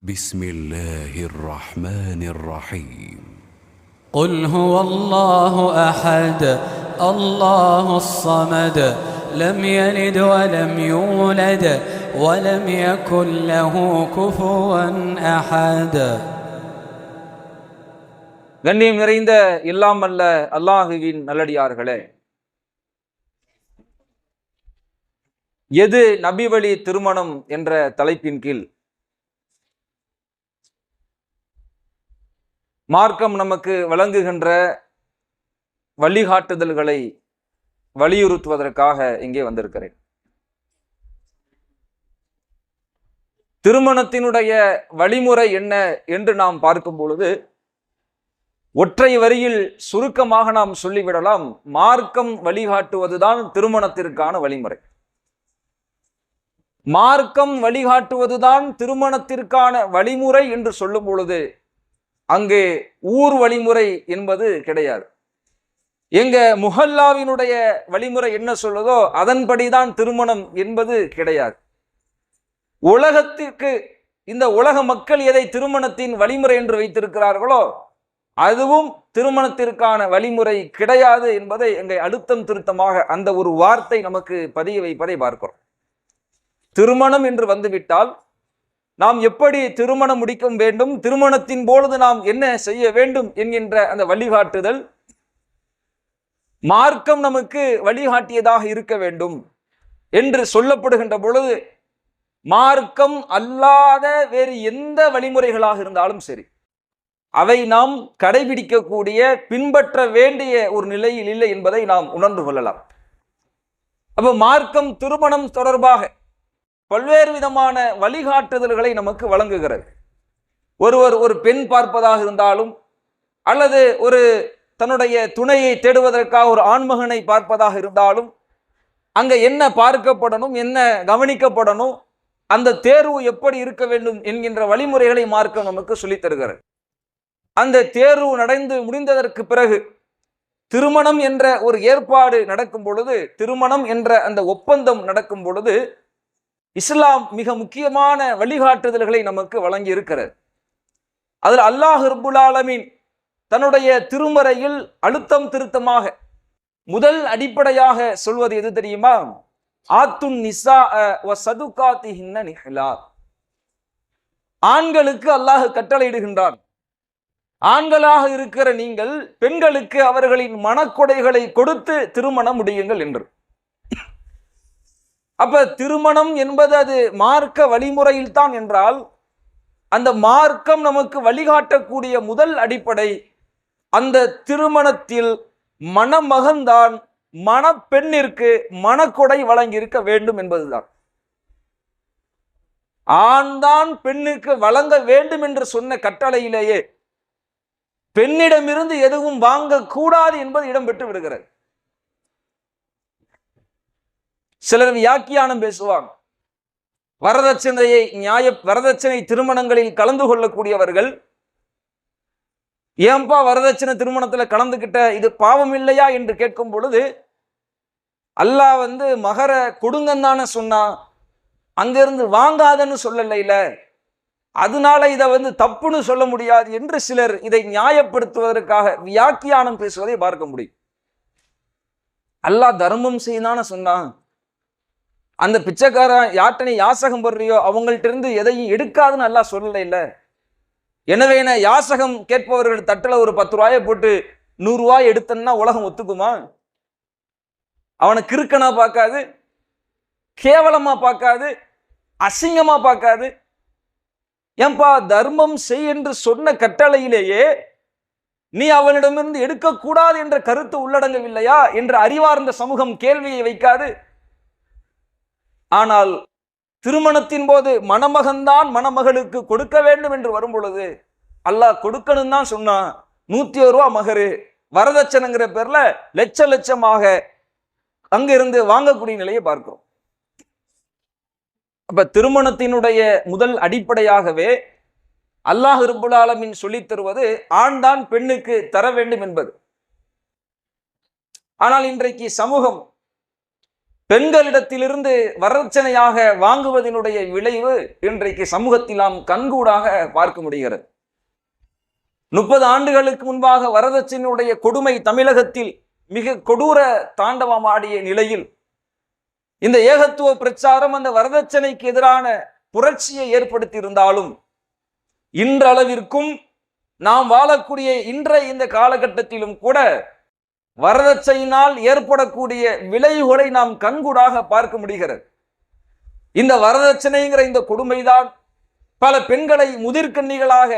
بسم الله الرحمن الرحيم قل هو الله أحد الله الصمد لم يلد ولم يولد ولم يكن له كفوا أحد. கண்ணியம் நிறைந்த எல்லாம் அல்ல அல்லாஹுவின் நல்லடியார்களே, எது நபி வழி திருமணம் என்ற தலைப்பின் கீழ் மார்க்கம் நமக்கு வழங்குகின்ற வழிகாட்டுதல்களை வலியுறுத்துவதற்காக இங்கே வந்திருக்கிறேன். திருமணத்தினுடைய வழிமுறை என்ன என்று நாம் பார்க்கும் பொழுது ஒற்றை வரியில் சுருக்கமாக நாம் சொல்லிவிடலாம், மார்க்கம் வழிகாட்டுவதுதான் திருமணத்திற்கான வழிமுறை. மார்க்கம் வழிகாட்டுவதுதான் திருமணத்திற்கான வழிமுறை என்று சொல்லும் பொழுது அங்கே ஊர் வழிமுறை என்பது கிடையாது. எங்க முஹல்லாவினுடைய வழிமுறை என்ன சொல்லுதோ அதன்படிதான் திருமணம் என்பது கிடையாது. உலகத்திற்கு இந்த உலக மக்கள் எதை திருமணத்தின் வழிமுறை என்று வைத்திருக்கிறார்களோ அதுவும் திருமணத்திற்கான வழிமுறை கிடையாது என்பதை எங்க அழுத்தம் திருத்தமாக அந்த ஒரு வார்த்தை நமக்கு பதிய வைப்பதை பார்க்கிறோம். திருமணம் என்று வந்துவிட்டால் நாம் எப்படி திருமணம் முடிக்க வேண்டும், திருமணத்தின் பொழுது நாம் என்ன செய்ய வேண்டும் என்கின்ற அந்த வழிகாட்டுதல் மார்க்கம் நமக்கு வழிகாட்டியதாக இருக்க வேண்டும் என்று சொல்லப்படுகின்ற பொழுது மார்க்கம் அல்லாத வேறு எந்த வழிமுறைகளாக இருந்தாலும் சரி அவை நாம் கடைபிடிக்கக்கூடிய பின்பற்ற வேண்டிய ஒரு நிலையில் இல்லை என்பதை நாம் உணர்ந்து கொள்ளலாம். அப்ப மார்க்கம் திருமணம் தொடர்பாக பல்வேறு விதமான வழிகாட்டுதல்களை நமக்கு வழங்குகிறது. ஒருவர் ஒரு பெண் பார்ப்பதாக இருந்தாலும் அல்லது ஒரு தன்னுடைய துணையை தேடுவதற்காக ஒரு ஆண்மகனை பார்ப்பதாக இருந்தாலும் அங்க என்ன பார்க்கப்படணும், என்ன கவனிக்கப்படணும், அந்த தேர்வு எப்படி இருக்க வேண்டும் என்கின்ற வழிமுறைகளை மார்க்கம் நமக்கு சொல்லித் தருகிறது. அந்த தேர்வு நடந்து முடிந்ததற்கு பிறகு திருமணம் என்ற ஒரு ஏற்பாடு நடக்கும் பொழுது, திருமணம் என்ற அந்த ஒப்பந்தம் நடக்கும் பொழுது இஸ்லாம் மிக முக்கியமான வழிகாட்டுதல்களை நமக்கு வழங்கி இருக்கிறது. அதில் அல்லாஹ் ரப்புல் ஆலமீன் தன்னுடைய திருமறையில் அழுத்தம் திருத்தமாக முதல் அடிப்படையாக சொல்வது எது தெரியுமா? ஆத்துன் நிசா வ சதுகாத்திஹின்ன நிஹ்லா. ஆண்களுக்கு அல்லாஹ் கட்டளையிடுகின்றான், ஆண்களாக இருக்கிற நீங்கள் பெண்களுக்கு அவர்களின் மனக்கொடைகளை கொடுத்து திருமணம் முடியுங்கள் என்று. அப்ப திருமணம் என்பது அது மார்க்க வழிமுறையில் தான் என்றால் அந்த மார்க்கம் நமக்கு வழிகாட்டக்கூடிய முதல் அடிப்படை அந்த திருமணத்தில் மணமகன்தான் மணப்பெண்ணிற்கு மணக்கொடை வழங்கியிருக்க வேண்டும் என்பதுதான். ஆண்தான் பெண்ணுக்கு வழங்க வேண்டும் என்று சொன்ன கட்டளையிலேயே பெண்ணிடமிருந்து எதுவும் வாங்கக்கூடாது என்பது இடம்பெற்று விடுகிறது. சிலர் வியாக்கியானம் பேசுவாங்க, வரதட்சணை திருமணங்களில் கலந்து கொள்ளக்கூடியவர்கள் ஏன்பா வரதட்சணை திருமணத்துல கலந்துகிட்ட, இது பாவம் இல்லையா என்று கேட்கும் பொழுது அல்லாஹ் மகர கொடுங்கன்னு சொன்னா, அங்கிருந்து வாங்காதன்னு சொல்லல, அதனால இதை தப்புன்னு சொல்ல முடியாது என்று சிலர் இதை நியாயப்படுத்துவதற்காக வியாக்கியானம் பேசுவதை பார்க்க முடியும். அல்லாஹ் தர்மம் செய்தான்னு சொன்னான், அந்த பிச்சைக்காரன் யார்ட்ட நீ யாசகம் போடுறியோ அவங்கள்ட்ட இருந்து எதையும் எடுக்காதுன்னு அல்லாஹ் சொல்லல இல்ல. எனவே யாசகம் கேட்பவர்கள் தட்டுல ஒரு 10 ரூபாயை போட்டு 100 ரூபாய் எடுத்தன்னா உலகம் ஒத்துக்குமா? அவனை கிறுக்கனா பார்க்காது, கேவலமா பார்க்காது, அசிங்கமா பார்க்காது. ஏன்பா தர்மம் செய் என்று சொன்ன கட்டளையிலேயே நீ அவனிடமிருந்து எடுக்கக்கூடாது என்ற கருத்து உள்ளடங்கவில்லையா என்று அறிவார்ந்த சமூகம் கேள்வியை வைக்காது. ஆனால் திருமணத்தின் போது மணமகன்தான் மணமகளுக்கு கொடுக்க வேண்டும் என்று வரும் பொழுது அல்லாஹ் கொடுக்கணும் தான் சொன்னான். 101 ரூபா மகரு வரதட்சணைங்கிற பேர்ல லட்சமாக அங்கிருந்து வாங்கக்கூடிய நிலையை பார்க்கிறோம். அப்ப திருமணத்தினுடைய முதல் அடிப்படையாகவே அல்லாஹ் ரப்புல் ஆலமீன் சொல்லித் தருவது ஆண் தான் பெண்ணுக்கு தர வேண்டும் என்பது. ஆனால் இன்றைக்கு சமூகம் பெண்களிடத்திலிருந்து வரதட்சணையாக வாங்குவதனுடைய விளைவு இன்றைக்கு சமூகத்தில் நாம் கண்கூடாக பார்க்க முடிகிறது. 30 ஆண்டுகளுக்கு முன்பாக வரதட்சணையுடைய கொடுமை தமிழகத்தில் மிக கொடூர தாண்டவமாடிய நிலையில் இந்த ஏகத்துவ பிரச்சாரம் அந்த வரதட்சணைக்கு எதிரான புரட்சியை ஏற்படுத்தி இருந்தாலும் இன்றளவிற்கும் நாம் வாழக்கூடிய இன்றைய இந்த காலகட்டத்திலும் கூட வரதட்சணையினால் ஏற்படக்கூடிய விளைவுகளை நாம் கண்கூடாக பார்க்க முடிகிறது. இந்த வரதட்சணைங்கிற இந்த கொடுமைதான் பல பெண்களை முதிர்கன்னிகளாக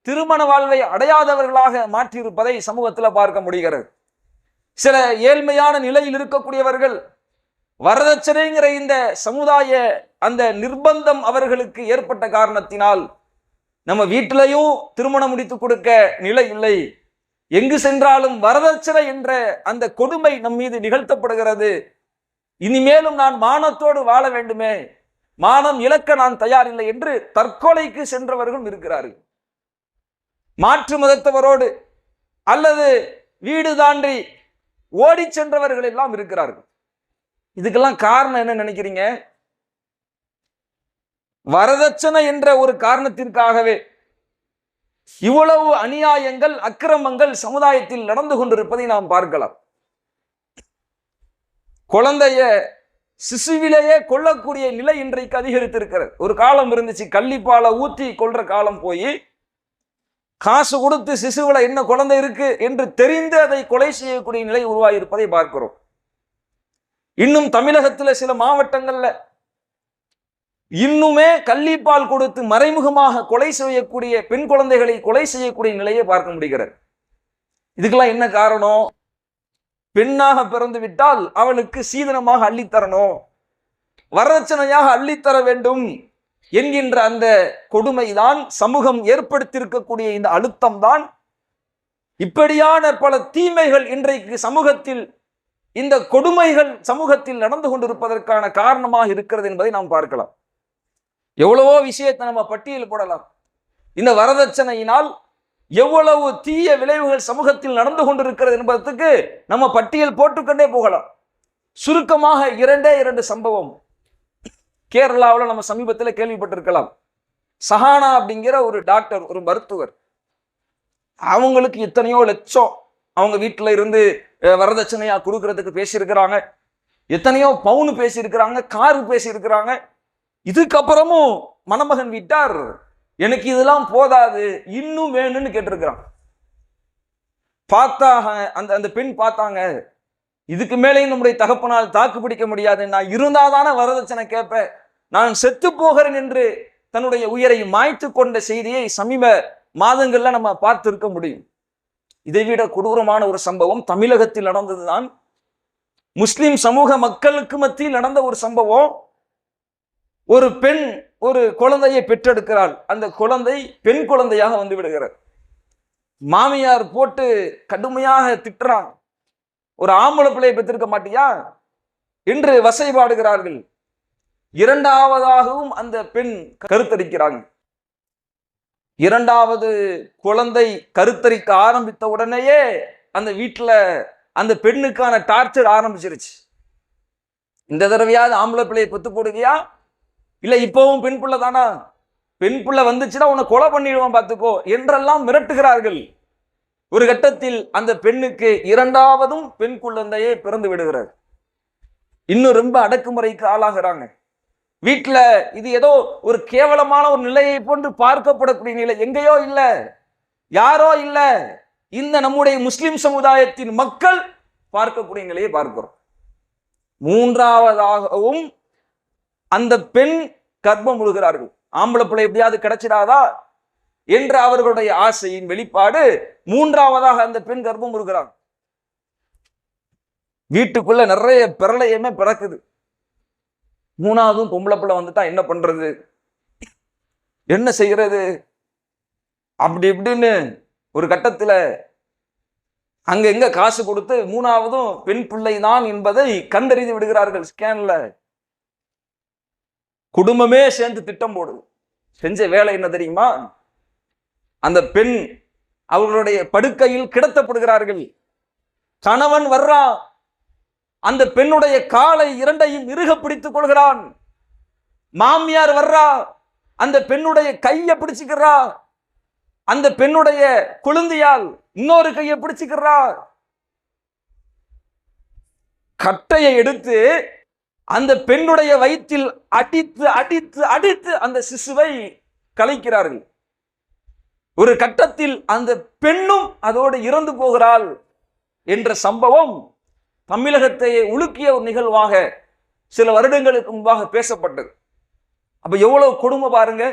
திருமண வாழ்வை அடையாதவர்களாக மாற்றியிருப்பதை சமூகத்தில் பார்க்க முடிகிறது. சில ஏழ்மையான நிலையில் இருக்கக்கூடியவர்கள் வரதட்சணைங்கிற இந்த சமுதாய அந்த நிர்பந்தம் அவர்களுக்கு ஏற்பட்ட காரணத்தினால் நம்ம வீட்டிலையும் திருமணம் முடித்து கொடுக்க நிலை இல்லை, எங்கு சென்றாலும் வரதட்சணை என்ற அந்த கொடுமை நம் மீது நிகழ்த்தப்படுகிறது, இனிமேலும் நான் மானத்தோடு வாழ வேண்டுமே, மானம் இழக்க நான் தயாரில்லை என்று தற்கொலைக்கு சென்றவர்களும் இருக்கிறார்கள். மாற்று மதத்தவரோடு அல்லது வீடு தாண்டி ஓடி சென்றவர்கள் எல்லாம் இருக்கிறார்கள். இதுக்கெல்லாம் காரணம் என்ன நினைக்கிறீங்க? வரதட்சணை என்ற ஒரு காரணத்திற்காகவே இவ்வளவு அநியாயங்கள் அக்கிரமங்கள் சமுதாயத்தில் நடந்து கொண்டிருப்பதை நாம் பார்க்கலாம். குழந்தைய சிசுவிலேயே கொல்லக்கூடிய நிலை இன்றைக்கு அதிகரித்திருக்கிறது. ஒரு காலம் இருந்துச்சு, கள்ளிப்பாலை ஊத்தி கொல்ற காலம் போய் காசு கொடுத்து சிசுவில் என்ன குழந்தை இருக்கு என்று தெரிந்து அதை கொலை செய்யக்கூடிய நிலை உருவாகியிருப்பதை பார்க்கிறோம். இன்னும் தமிழகத்தில் சில மாவட்டங்கள்ல இன்னுமே கள்ளிப்பால் கொடுத்து மறைமுகமாக கொலை செய்யக்கூடிய பெண் குழந்தைகளை கொலை செய்யக்கூடிய நிலையை பார்க்க முடிகிறது. இதுக்கெல்லாம் என்ன காரணம்? பெண்ணாக பிறந்து விட்டால் அவளுக்கு சீதனமாக அள்ளித்தரணும், வரதட்சணையாக அள்ளித்தர வேண்டும் என்கின்ற அந்த கொடுமைதான், சமூகம் ஏற்படுத்தியிருக்கக்கூடிய இந்த அழுத்தம் தான் இப்படியான பல தீமைகள் இன்றைக்கு சமூகத்தில், இந்த கொடுமைகள் சமூகத்தில் நடந்து கொண்டிருப்பதற்கான காரணமாக இருக்கிறது என்பதை நாம் பார்க்கலாம். எவ்வளவோ விஷயத்தை நம்ம பட்டியல் போடலாம். இந்த வரதட்சணையினால் எவ்வளவு தீய விளைவுகள் சமூகத்தில் நடந்து கொண்டிருக்கிறது என்பதற்கு நம்ம பட்டியல் போட்டுக்கொண்டே போகலாம். சுருக்கமாக 2 சம்பவம் கேரளாவில் நம்ம சமீபத்தில் கேள்விப்பட்டிருக்கலாம். சஹானா அப்படிங்கிற ஒரு டாக்டர், ஒரு மருத்துவர், அவங்களுக்கு எத்தனையோ லட்சம் அவங்க வீட்டில் இருந்து வரதட்சணையா கொடுக்கறதுக்கு பேசியிருக்கிறாங்க, எத்தனையோ பவுன் பேசியிருக்கிறாங்க, காரு பேசியிருக்கிறாங்க. இதுக்கப்புறமும் மணமகன் வீட்டார் எனக்கு இதெல்லாம் போதாது, இன்னும் வேணும்னு கேட்டிருக்கிறான். பார்த்தா அந்த பெண் பார்த்தாங்க, இதுக்கு மேலேயும் நம்முடைய தகப்பனால் தாக்கு பிடிக்க முடியாது, நான் இருந்தாதான வரதட்சணை கேட்பேன், நான் செத்து போகிறேன் என்று தன்னுடைய உயிரை மாய்த்து கொண்ட செய்தியை சமீப மாதங்கள்ல நம்ம பார்த்து இருக்க முடியும். இதைவிட கொடூரமான ஒரு சம்பவம் தமிழகத்தில் நடந்ததுதான். முஸ்லிம் சமூக மக்களுக்கு மத்தியில் நடந்த ஒரு சம்பவம். ஒரு பெண் ஒரு குழந்தையை பெற்றெடுக்கிறாள். அந்த குழந்தை பெண் குழந்தையாக வந்து விடுகிறார். மாமியார் போட்டு கடுமையாக திட்டுறான், ஒரு ஆம்பளை பிள்ளையை பெற்றிருக்க மாட்டியா என்று வசைபாடுகிறார்கள். 2வதாகவும் அந்த பெண் கருத்தரிக்கிறாங்க. 2வது குழந்தை கருத்தரிக்க ஆரம்பித்த உடனேயே அந்த வீட்டில் அந்த பெண்ணுக்கான டார்ச்சர் ஆரம்பிச்சிருச்சு. இந்த தடவையாவது ஆம்பளை பிள்ளையை பெத்து போடுவியா, இல்லை இப்பவும் பெண் பிள்ளை தானா, பெண் பிள்ளை வந்துச்சுன்னா உன்னை கொலை பண்ணிடுவான் பார்த்துக்கோ என்றெல்லாம் மிரட்டுகிறார்கள். ஒரு கட்டத்தில் அந்த பெண்ணுக்கு 2வதும் பெண் குழந்தையே பிறந்து விடுகிறார். இன்னும் ரொம்ப அடக்குமுறைக்கு ஆளாகிறாங்க. வீட்டில் இது ஏதோ ஒரு கேவலமான ஒரு நிலையை போன்று பார்க்கப்படக்கூடிய நிலை எங்கேயோ இல்லை, யாரோ இல்லை, இந்த நம்முடைய முஸ்லிம் சமுதாயத்தின் மக்கள் பார்க்கக்கூடிய நிலையை பார்க்கிறோம். 3வதாகவும் அந்த பெண் கர்ப்பம் விழுகிறார்கள். ஆம்பளை பிள்ளை எப்படியாவது கிடைச்சிடாதா என்ற அவர்களுடைய ஆசையின் வெளிப்பாடு 3வதாக அந்த பெண் கர்ப்பம் விழுகிறாங்க. வீட்டுக்குள்ள நிறைய பிரளயமே பிறக்குது. 3வதும் பொம்பளை பிள்ளை வந்துட்டா என்ன பண்றது, என்ன செய்யறது, அப்படி இப்படின்னு ஒரு கட்டத்துல அங்க எங்க காசு கொடுத்து 3வதும் பெண் பிள்ளை தான் என்பதை கண்டறிந்து விடுகிறார்கள். ஸ்கேன்ல குடும்பமே சேர்ந்து திட்டம் போடுது. செஞ்ச வேலை என்ன தெரியுமா? அந்த பெண் அவர்களுடைய படுக்கையில் கிடத்தப்படுகிறார்கள். கணவன் வர்றான், அந்த பெண்ணுடைய காலை இரண்டையும் இறுக பிடித்துக் கொள்கிறான். மாமியார் வர்றா, அந்த பெண்ணுடைய கையை பிடிச்சுக்கிறா, அந்த பெண்ணுடைய குழந்தையால் இன்னொரு கையை பிடிச்சுக்கிறா. கட்டையை எடுத்து அந்த பெண்ணுடைய வயிற்றில் அடித்து அடித்து அடித்து அந்த சிசுவை கலைக்கிறார்கள். ஒரு கட்டத்தில் அந்த பெண்ணும் அதோடு இறந்து போகிறாள் என்ற சம்பவம் தமிழகத்தை உலுக்கிய ஒரு நிகழ்வாக சில வருடங்களுக்கு முன்பாக பேசப்பட்டது. அப்ப எவ்வளவு கொடுமை பாருங்க.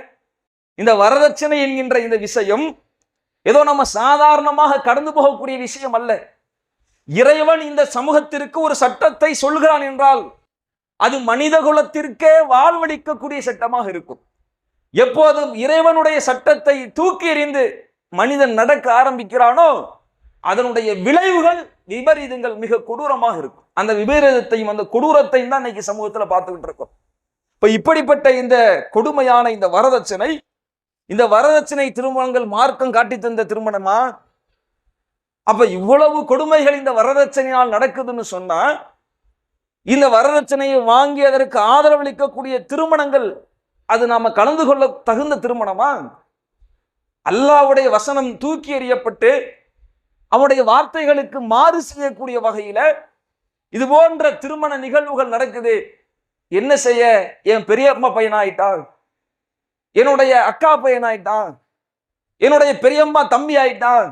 இந்த வரதட்சணை என்கின்ற இந்த விஷயம் ஏதோ நம்ம சாதாரணமாக கடந்து போகக்கூடிய விஷயம் அல்ல. இறைவன் இந்த சமூகத்திற்கு ஒரு சட்டத்தை சொல்கிறான் என்றால் அது மனித குலத்திற்கே வாழ்வளிக்கக்கூடிய சட்டமாக இருக்கும். எப்போதும் இறைவனுடைய சட்டத்தை தூக்கி எறிந்து மனிதன் நடக்க ஆரம்பிக்கிறானோ அதனுடைய விளைவுகள் விபரீதங்கள் மிக கொடூரமாக இருக்கும். அந்த விபரீதத்தையும் அந்த கொடூரத்தையும் தான் இன்னைக்கு சமூகத்தில் பார்த்துக்கிட்டு இருக்கோம். இப்ப இப்படிப்பட்ட இந்த கொடுமையான இந்த வரதட்சணை திருமணங்கள் மார்க்கம் காட்டி தந்த திருமணமா? அப்ப இவ்வளவு கொடுமைகள் இந்த வரதட்சணையால் நடக்குதுன்னு சொன்னா இந்த வரதட்சணையை வாங்கி அதற்கு ஆதரவளிக்கக்கூடிய திருமணங்கள் அது நாம கலந்து கொள்ள தகுந்த திருமணமா? அல்லாஹ்வுடைய வசனம் தூக்கி எறியப்பட்டு அவனுடைய வார்த்தைகளுக்கு மாறு செய்யக்கூடிய வகையில இது போன்ற திருமண நிகழ்வுகள் நடக்குது. என்ன செய்ய? என் பெரியம்மா பையன் ஆயிட்டான், என்னுடைய அக்கா பையன் ஆயிட்டான், என்னுடைய பெரியம்மா தம்பி ஆயிட்டான்,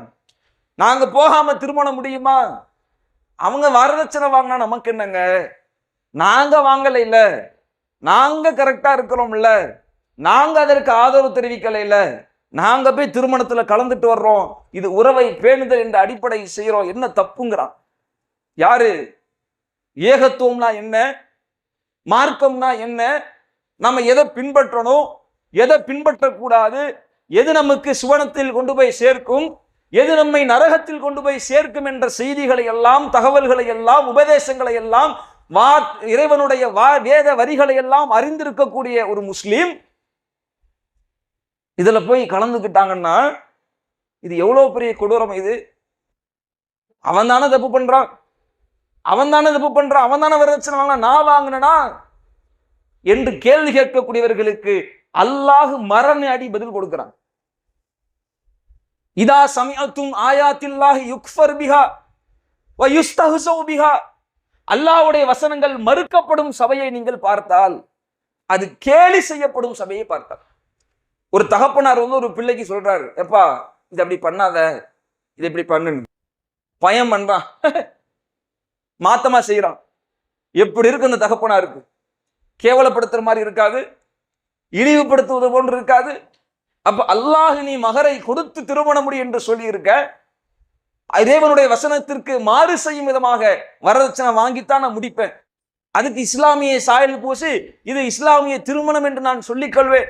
நாங்க போகாம திருமணம் முடியுமா? அவங்க வரதட்சணை வாங்கினா நமக்கு என்னங்க? நாங்க வாங்கல இல்ல, நாங்க கரெக்டா இருக்கிறோம்ல, நாங்க அதற்கு ஆதரவு தெரிவிக்கல இல்ல, நாங்க போய் திருமணத்துல கலந்துட்டு வர்றோம், இது உறவை பேணுதல் என்ற அடிப்படை செய்யறோம், என்ன தப்புங்கிறான்? யாரு? ஏகத்துவம்னா என்ன, மார்க்கம்னா என்ன, நம்ம எதை பின்பற்றணும், எதை பின்பற்றக்கூடாது, எது நமக்கு சுவனத்தில் கொண்டு போய் சேர்க்கும், எது நம்மை நரகத்தில் கொண்டு போய் சேர்க்கும் என்ற செய்திகளை எல்லாம், தகவல்களை எல்லாம், உபதேசங்களை எல்லாம், இறைவனுடைய வேத வரிகளை எல்லாம் அறிந்திருக்கக்கூடிய ஒரு முஸ்லீம் இதுல போய் கலந்துக்கிட்டாங்கன்னா இது எவ்வளவு பெரிய கொடூரம். இது அவன் தானே தப்பு பண்றான், அவன் தானே வரதட்சணை வாங்கினா, நான் வாங்கினா என்று கேள்வி கேட்கக்கூடியவர்களுக்கு அல்லாஹ் மரண அடி பதில் கொடுக்கிறான். இதா சமிஅத்தும் ஆயாத்தில்லாஹி யுக்ஃபர் பிஹா வ யுஸ்தஹ்ஸு பிஹா, அல்லாஹ்வுடைய வசனங்கள் மறுக்கப்படும் சபையை நீங்கள் பார்த்தால், அது கேலி செய்யப்படும் சபையை பார்த்தால். ஒரு தகப்பனார் ஒரு பிள்ளைக்கு சொல்றாரு, எப்பா இது அப்படி பண்ணாத, இது இப்படி பண்ணு. பயம் பண்றான், மாத்தமா செய்யறான். எப்படி இருக்கு அந்த தகப்பனாருக்கு? கேவலப்படுத்துற மாதிரி இருக்காது, இழிவுபடுத்துவது போன்று இருக்காது. அப்ப அல்லாஹ் நீ மகரை கொடுத்து திருமணம் முடி என்று சொல்லி இருக்க, இறைவனுடைய வசனத்திற்கு மாறு செய்யும் விதமாக வரதட்சணை வாங்கித்தான் நான் முடிப்பேன், அதுக்கு இஸ்லாமிய சாயல் பூசி இது இஸ்லாமிய திருமணம் என்று நான் சொல்லிக் கொள்வேன்,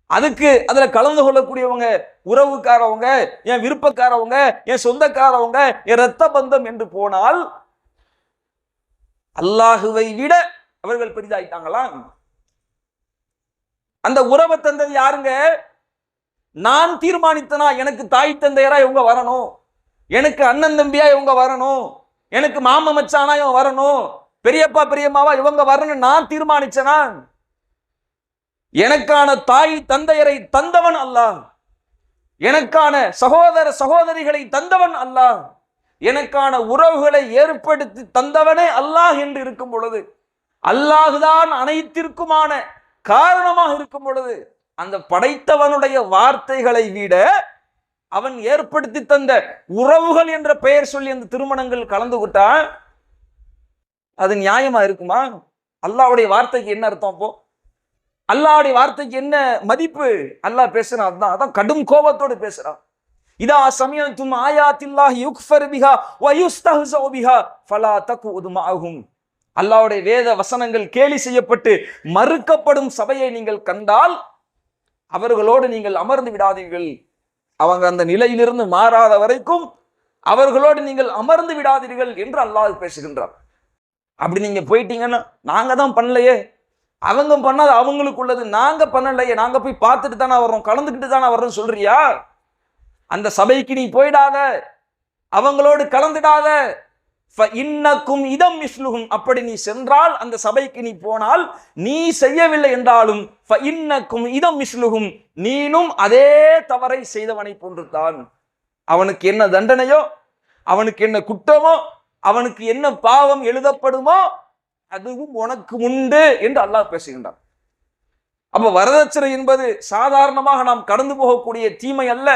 அதுக்கு அதுல கலந்து கொள்ளக்கூடியவங்க உறவுக்காரவங்க, என் விருப்பக்காரவங்க, என் சொந்தக்காரவங்க, என் இரத்த பந்தம் என்று போனால் அல்லாஹுவை விட அவர்கள் பெரிதாயிட்டாங்களா? அந்த உறவை தந்தது யாருங்க? நான் தீர்மானித்தனா எனக்கு தாய் தந்தையரா இவங்க வரணும், எனக்கு அண்ணன் தம்பியா இவங்க வரணும், எனக்கு மாமா மச்சானா இவங்க வரணும், பெரியப்பா பெரியம்மாவா இவங்க வரணும் நான் தீர்மானிச்சனா? எனக்கான தாய் தந்தையரை தந்தவன் அல்லாஹ், எனக்கான சகோதர சகோதரிகளை தந்தவன் அல்லாஹ், எனக்கான உறவுகளை ஏற்படுத்தி தந்தவனே அல்லாஹ் என்று இருக்கும் பொழுது, அல்லாஹுதான் அனைத்திற்குமான காரணமாக இருக்கும் பொழுது, அந்த படைத்தவனுடைய வார்த்தைகளை விட அவன் ஏற்படுத்தி தந்த உறவுகள் என்ற பெயர் சொல்லி அந்த திருமணங்கள் கலந்துகிட்டா அது நியாயமா இருக்குமா? அல்லாஹ்வுடைய வார்த்தைக்கு என்ன அர்த்தம்? அப்போ அல்லாஹ்வுடைய வார்த்தைக்கு என்ன மதிப்பு? அல்லாஹ் பேசுறான், அதான் கடும் கோபத்தோடு பேசுறான். இதா சமிஅத்தும் ஆயாத்தில்லாஹி யுக்ஃபர் பிஹா வ யுஸ்தஹ்ஸு பிஹா ஃபலா தக்உது மஅஹும், அல்லாஹ்வுடைய வேத வசனங்கள் கேலி செய்யப்பட்டு மறுக்கப்படும் சபையை நீங்கள் கண்டால் அவர்களோடு நீங்கள் அமர்ந்து விடாதீர்கள். அவங்க அந்த நிலையிலிருந்து மாறாத வரைக்கும் அவர்களோடு நீங்கள் அமர்ந்து விடாதீர்கள் என்று அல்லாஹ் பேசுகின்றார். அப்படி நீங்க போயிட்டீங்கன்னா, நாங்க தான் பண்ணலையே, அவங்க பண்ணாத அவங்களுக்கு உள்ளது, நாங்க பண்ணலையே, நாங்க போய் பார்த்துட்டு தானே வர்றோம், கலந்துக்கிட்டு தானே வர்றோம் சொல்றியா? அந்த சபைக்கு நீ போயிடாத, அவங்களோடு கலந்துடாத. இன்னக்கும் இதம் மிஸ்லுகும், அப்படி நீ சென்றால் அந்த சபைக்கு நீ போனால் நீ செய்யவில்லை என்றாலும் இன்னக்கும் இதம் மிஸ்லுகும், நீனும் அதே தவறை செய்தவனை போன்றுதான். அவனுக்கு என்ன தண்டனையோ, அவனுக்கு என்ன குற்றமோ, அவனுக்கு என்ன பாவம் எழுதப்படுமோ அதுவும் உனக்கு உண்டு என்று அல்லாஹ் பேசுகின்றான். அப்ப வரதட்சணை என்பது சாதாரணமாக நாம் கடந்து போகக்கூடிய தீமை அல்ல.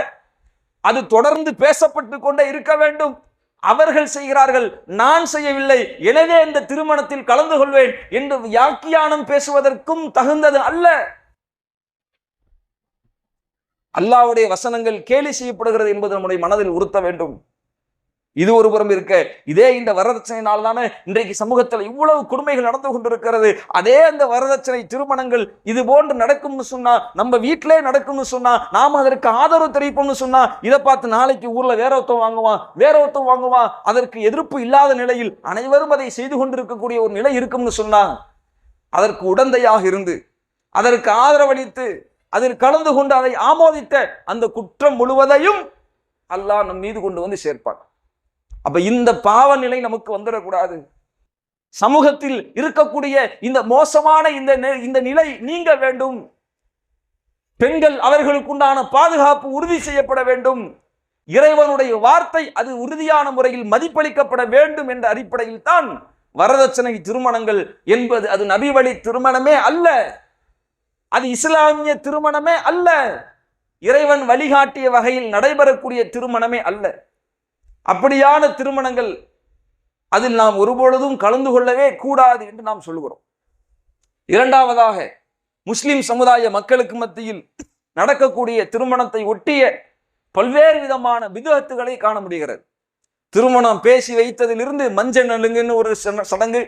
அது தொடர்ந்து பேசப்பட்டு கொண்டே இருக்க வேண்டும். அவர்கள் செய்கிறார்கள், நான் செய்யவில்லை, எனவே இந்த திருமணத்தில் கலந்து கொள்வேன் என்று வியாக்கியானம் பேசுவதற்கும் தகுந்தது அல்ல. அல்லாஹ்வுடைய வசனங்கள் கேலி செய்யப்படுகிறது என்பது நம்முடைய மனதில் உறுத்த வேண்டும். இது ஒரு புறம் இருக்க, இதே இந்த வரதட்சணையினால் தானே இன்றைக்கு சமூகத்தில் இவ்வளவு கொடுமைகள் நடந்து கொண்டிருக்கிறது. அதே அந்த வரதட்சணை திருமணங்கள் இது போன்று நடக்கும்னு சொன்னா, நம்ம வீட்டிலே நடக்கும்னு சொன்னா, நாம அதற்கு ஆதரவு தெரிவிப்போம்னு சொன்னா, இதை பார்த்து நாளைக்கு ஊர்ல வேற ஒருத்தம் வாங்குவான், அதற்கு எதிர்ப்பு இல்லாத நிலையில் அனைவரும் அதை செய்து கொண்டிருக்கக்கூடிய ஒரு நிலை இருக்கும்னு சொன்னா, அதற்கு உடந்தையாக இருந்து அதற்கு ஆதரவளித்து அதில் கலந்து கொண்டு அதை ஆமோதித்த அந்த குற்றம் முழுவதையும் அல்லாஹ் நம் மீது கொண்டு வந்து சேர்ப்பான். அப்ப இந்த பாவ நிலை நமக்கு வந்துடக்கூடாது. சமூகத்தில் இருக்கக்கூடிய இந்த மோசமான இந்த நிலை நீங்க வேண்டும். பெண்கள் அவர்களுக்குண்டான பாதுகாப்பு உறுதி செய்யப்பட வேண்டும். இறைவனுடைய வார்த்தை அது உறுதியான முறையில் மதிப்பளிக்கப்பட வேண்டும் என்ற அடிப்படையில் தான் வரதட்சணை திருமணங்கள் என்பது அது நபி வழி திருமணமே அல்ல, அது இஸ்லாமிய திருமணமே அல்ல, இறைவன் வழிகாட்டிய வகையில் நடைபெறக்கூடிய திருமணமே அல்ல. அப்படியான திருமணங்கள் அதில் நாம் ஒருபொழுதும் கலந்து கொள்ளவே கூடாது என்று நாம் சொல்லுகிறோம். இரண்டாவதாக, முஸ்லிம் சமுதாய மக்களுக்கு மத்தியில் நடக்கக்கூடிய திருமணத்தை ஒட்டிய பல்வேறு விதமான பித்அத்துகளை காண முடிகிறது. திருமணம் பேசி வைத்ததிலிருந்து மஞ்சள் நலுங்குன்னு ஒரு சடங்கு,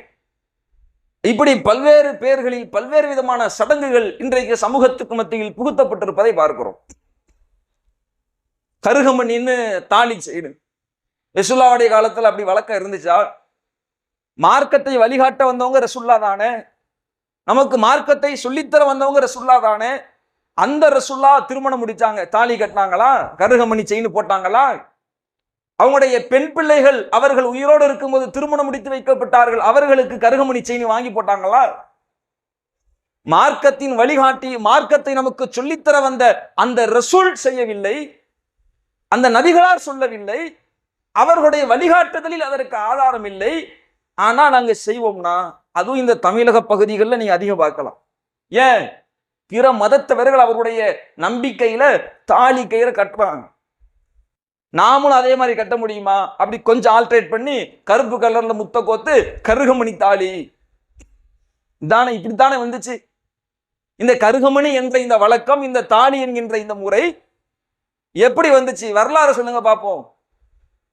இப்படி பல்வேறு பெயர்களில் பல்வேறு விதமான சடங்குகள் இன்றைக்கு சமூகத்துக்கு மத்தியில் புகுத்தப்பட்டிருப்பதை பார்க்கிறோம். கருகமணின்னு தாலி செய்யணும். ரசூலுல்லாஹ்வுடைய காலத்தில் அப்படி வழக்கம் இருந்துச்சா? மார்க்கத்தை வழிகாட்ட வந்தவங்க ரசூலுல்லாஹ் தானே, நமக்கு மார்க்கத்தை சொல்லித்தர வந்தவங்க ரசூலுல்லாஹ் தானே. அந்த ரசூலுல்லாஹ் திருமணம் முடிச்சாங்க, தாலி கட்டினாங்களா, கருகமணி செயின் போட்டாங்களா? அவங்களுடைய பெண் பிள்ளைகள் அவர்கள் உயிரோடு இருக்கும்போது திருமணம் முடித்து வைக்கப்பட்டார்கள், அவர்களுக்கு கருகமணி செயின் வாங்கி போட்டாங்களா? மார்க்கத்தின் வழிகாட்டி மார்க்கத்தை நமக்கு சொல்லித்தர வந்த அந்த ரசூல் செய்யவில்லை, அந்த நபிகளார் சொல்லவில்லை, அவர்களுடைய வழிகாட்டுதலில் அதற்கு ஆதாரம் இல்லை. ஆனா நாங்க செய்வோம்னா அதுவும் இந்த தமிழக பகுதிகளில் நீங்க அதிகம் பார்க்கலாம். ஏன்? பிற மதத்தவர்கள் அவர்களுடைய நம்பிக்கையில தாலி கயிறை கட்டுறாங்க. நாமளும் அதே மாதிரி கட்ட முடியுமா? அப்படி கொஞ்சம் ஆல்ட்ரேட் பண்ணி கருப்பு கலர்ல முத்த கோத்து கருகமணி தாலி தானே, இப்படித்தானே வந்துச்சு. இந்த கருகமணி என்ற இந்த வழக்கம், இந்த தாலி என்கின்ற இந்த முறை எப்படி வந்துச்சு? வரலாறு சொல்லுங்க பார்ப்போம்.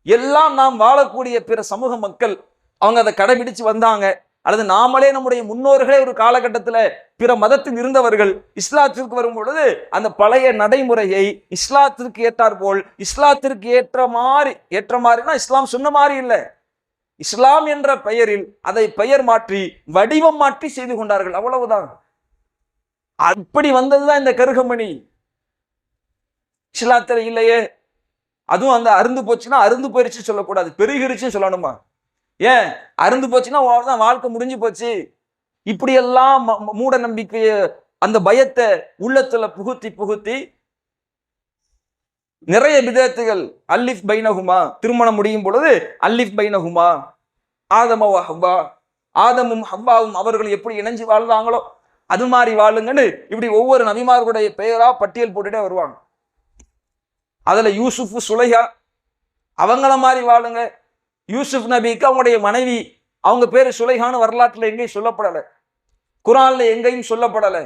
எல்லாம் நாம் வாழக்கூடிய பிற சமூக மக்கள் அவங்க அதை கடைபிடிச்சு வந்தாங்க, அல்லது நாமளே நம்முடைய முன்னோர்களே ஒரு காலகட்டத்தில் பிற மதத்தில் இருந்தவர்கள் இஸ்லாத்திற்கு வரும் பொழுது அந்த பழைய நடைமுறையை இஸ்லாத்திற்கு ஏற்றார் போல், இஸ்லாத்திற்கு ஏற்ற மாதிரினா இஸ்லாம் சொன்ன மாதிரி இல்லை, இஸ்லாம் என்ற பெயரில் அதை பெயர் மாற்றி வடிவம் மாற்றி செய்து கொண்டார்கள், அவ்வளவுதான். அப்படி வந்ததுதான் இந்த கருகமணி. இஸ்லாத்தில் இல்லையே. அதுவும் அந்த அருந்து போச்சுன்னா அருந்து போயிருச்சு சொல்லக்கூடாது, பெருகிருச்சுன்னு சொல்லணுமா? ஏன்? அருந்து போச்சுன்னா தான் வாழ்க்கை முடிஞ்சு போச்சு. இப்படியெல்லாம் மூட நம்பிக்கைய அந்த பயத்தை உள்ளத்துல புகுத்தி நிறைய பிதஅத்துகள். அல்லிஃப் பைனஹுமா, திருமணம் முடியும் பொழுது அல்லிஃப் பைனஹுமா ஆதமும் ஹவ்வாவும் அவர்கள் எப்படி இணைஞ்சு வாழ்ந்தாங்களோ அது மாதிரி வாழுங்கன்னு இப்படி ஒவ்வொரு நபிமார்களுடைய பெயரா பட்டியல் போட்டுட்டே வருவாங்க. அதுல யூசுப் சுலைஹா அவங்கள மாதிரி வாழுங்க. யூசுப் நபிக்கு அவங்களுடைய மனைவி அவங்க பேரு சுலைஹான்னு வரலாற்றுல எங்கேயும் சொல்லப்படலை, குர்ஆன்ல எங்கேயும் சொல்லப்படலை.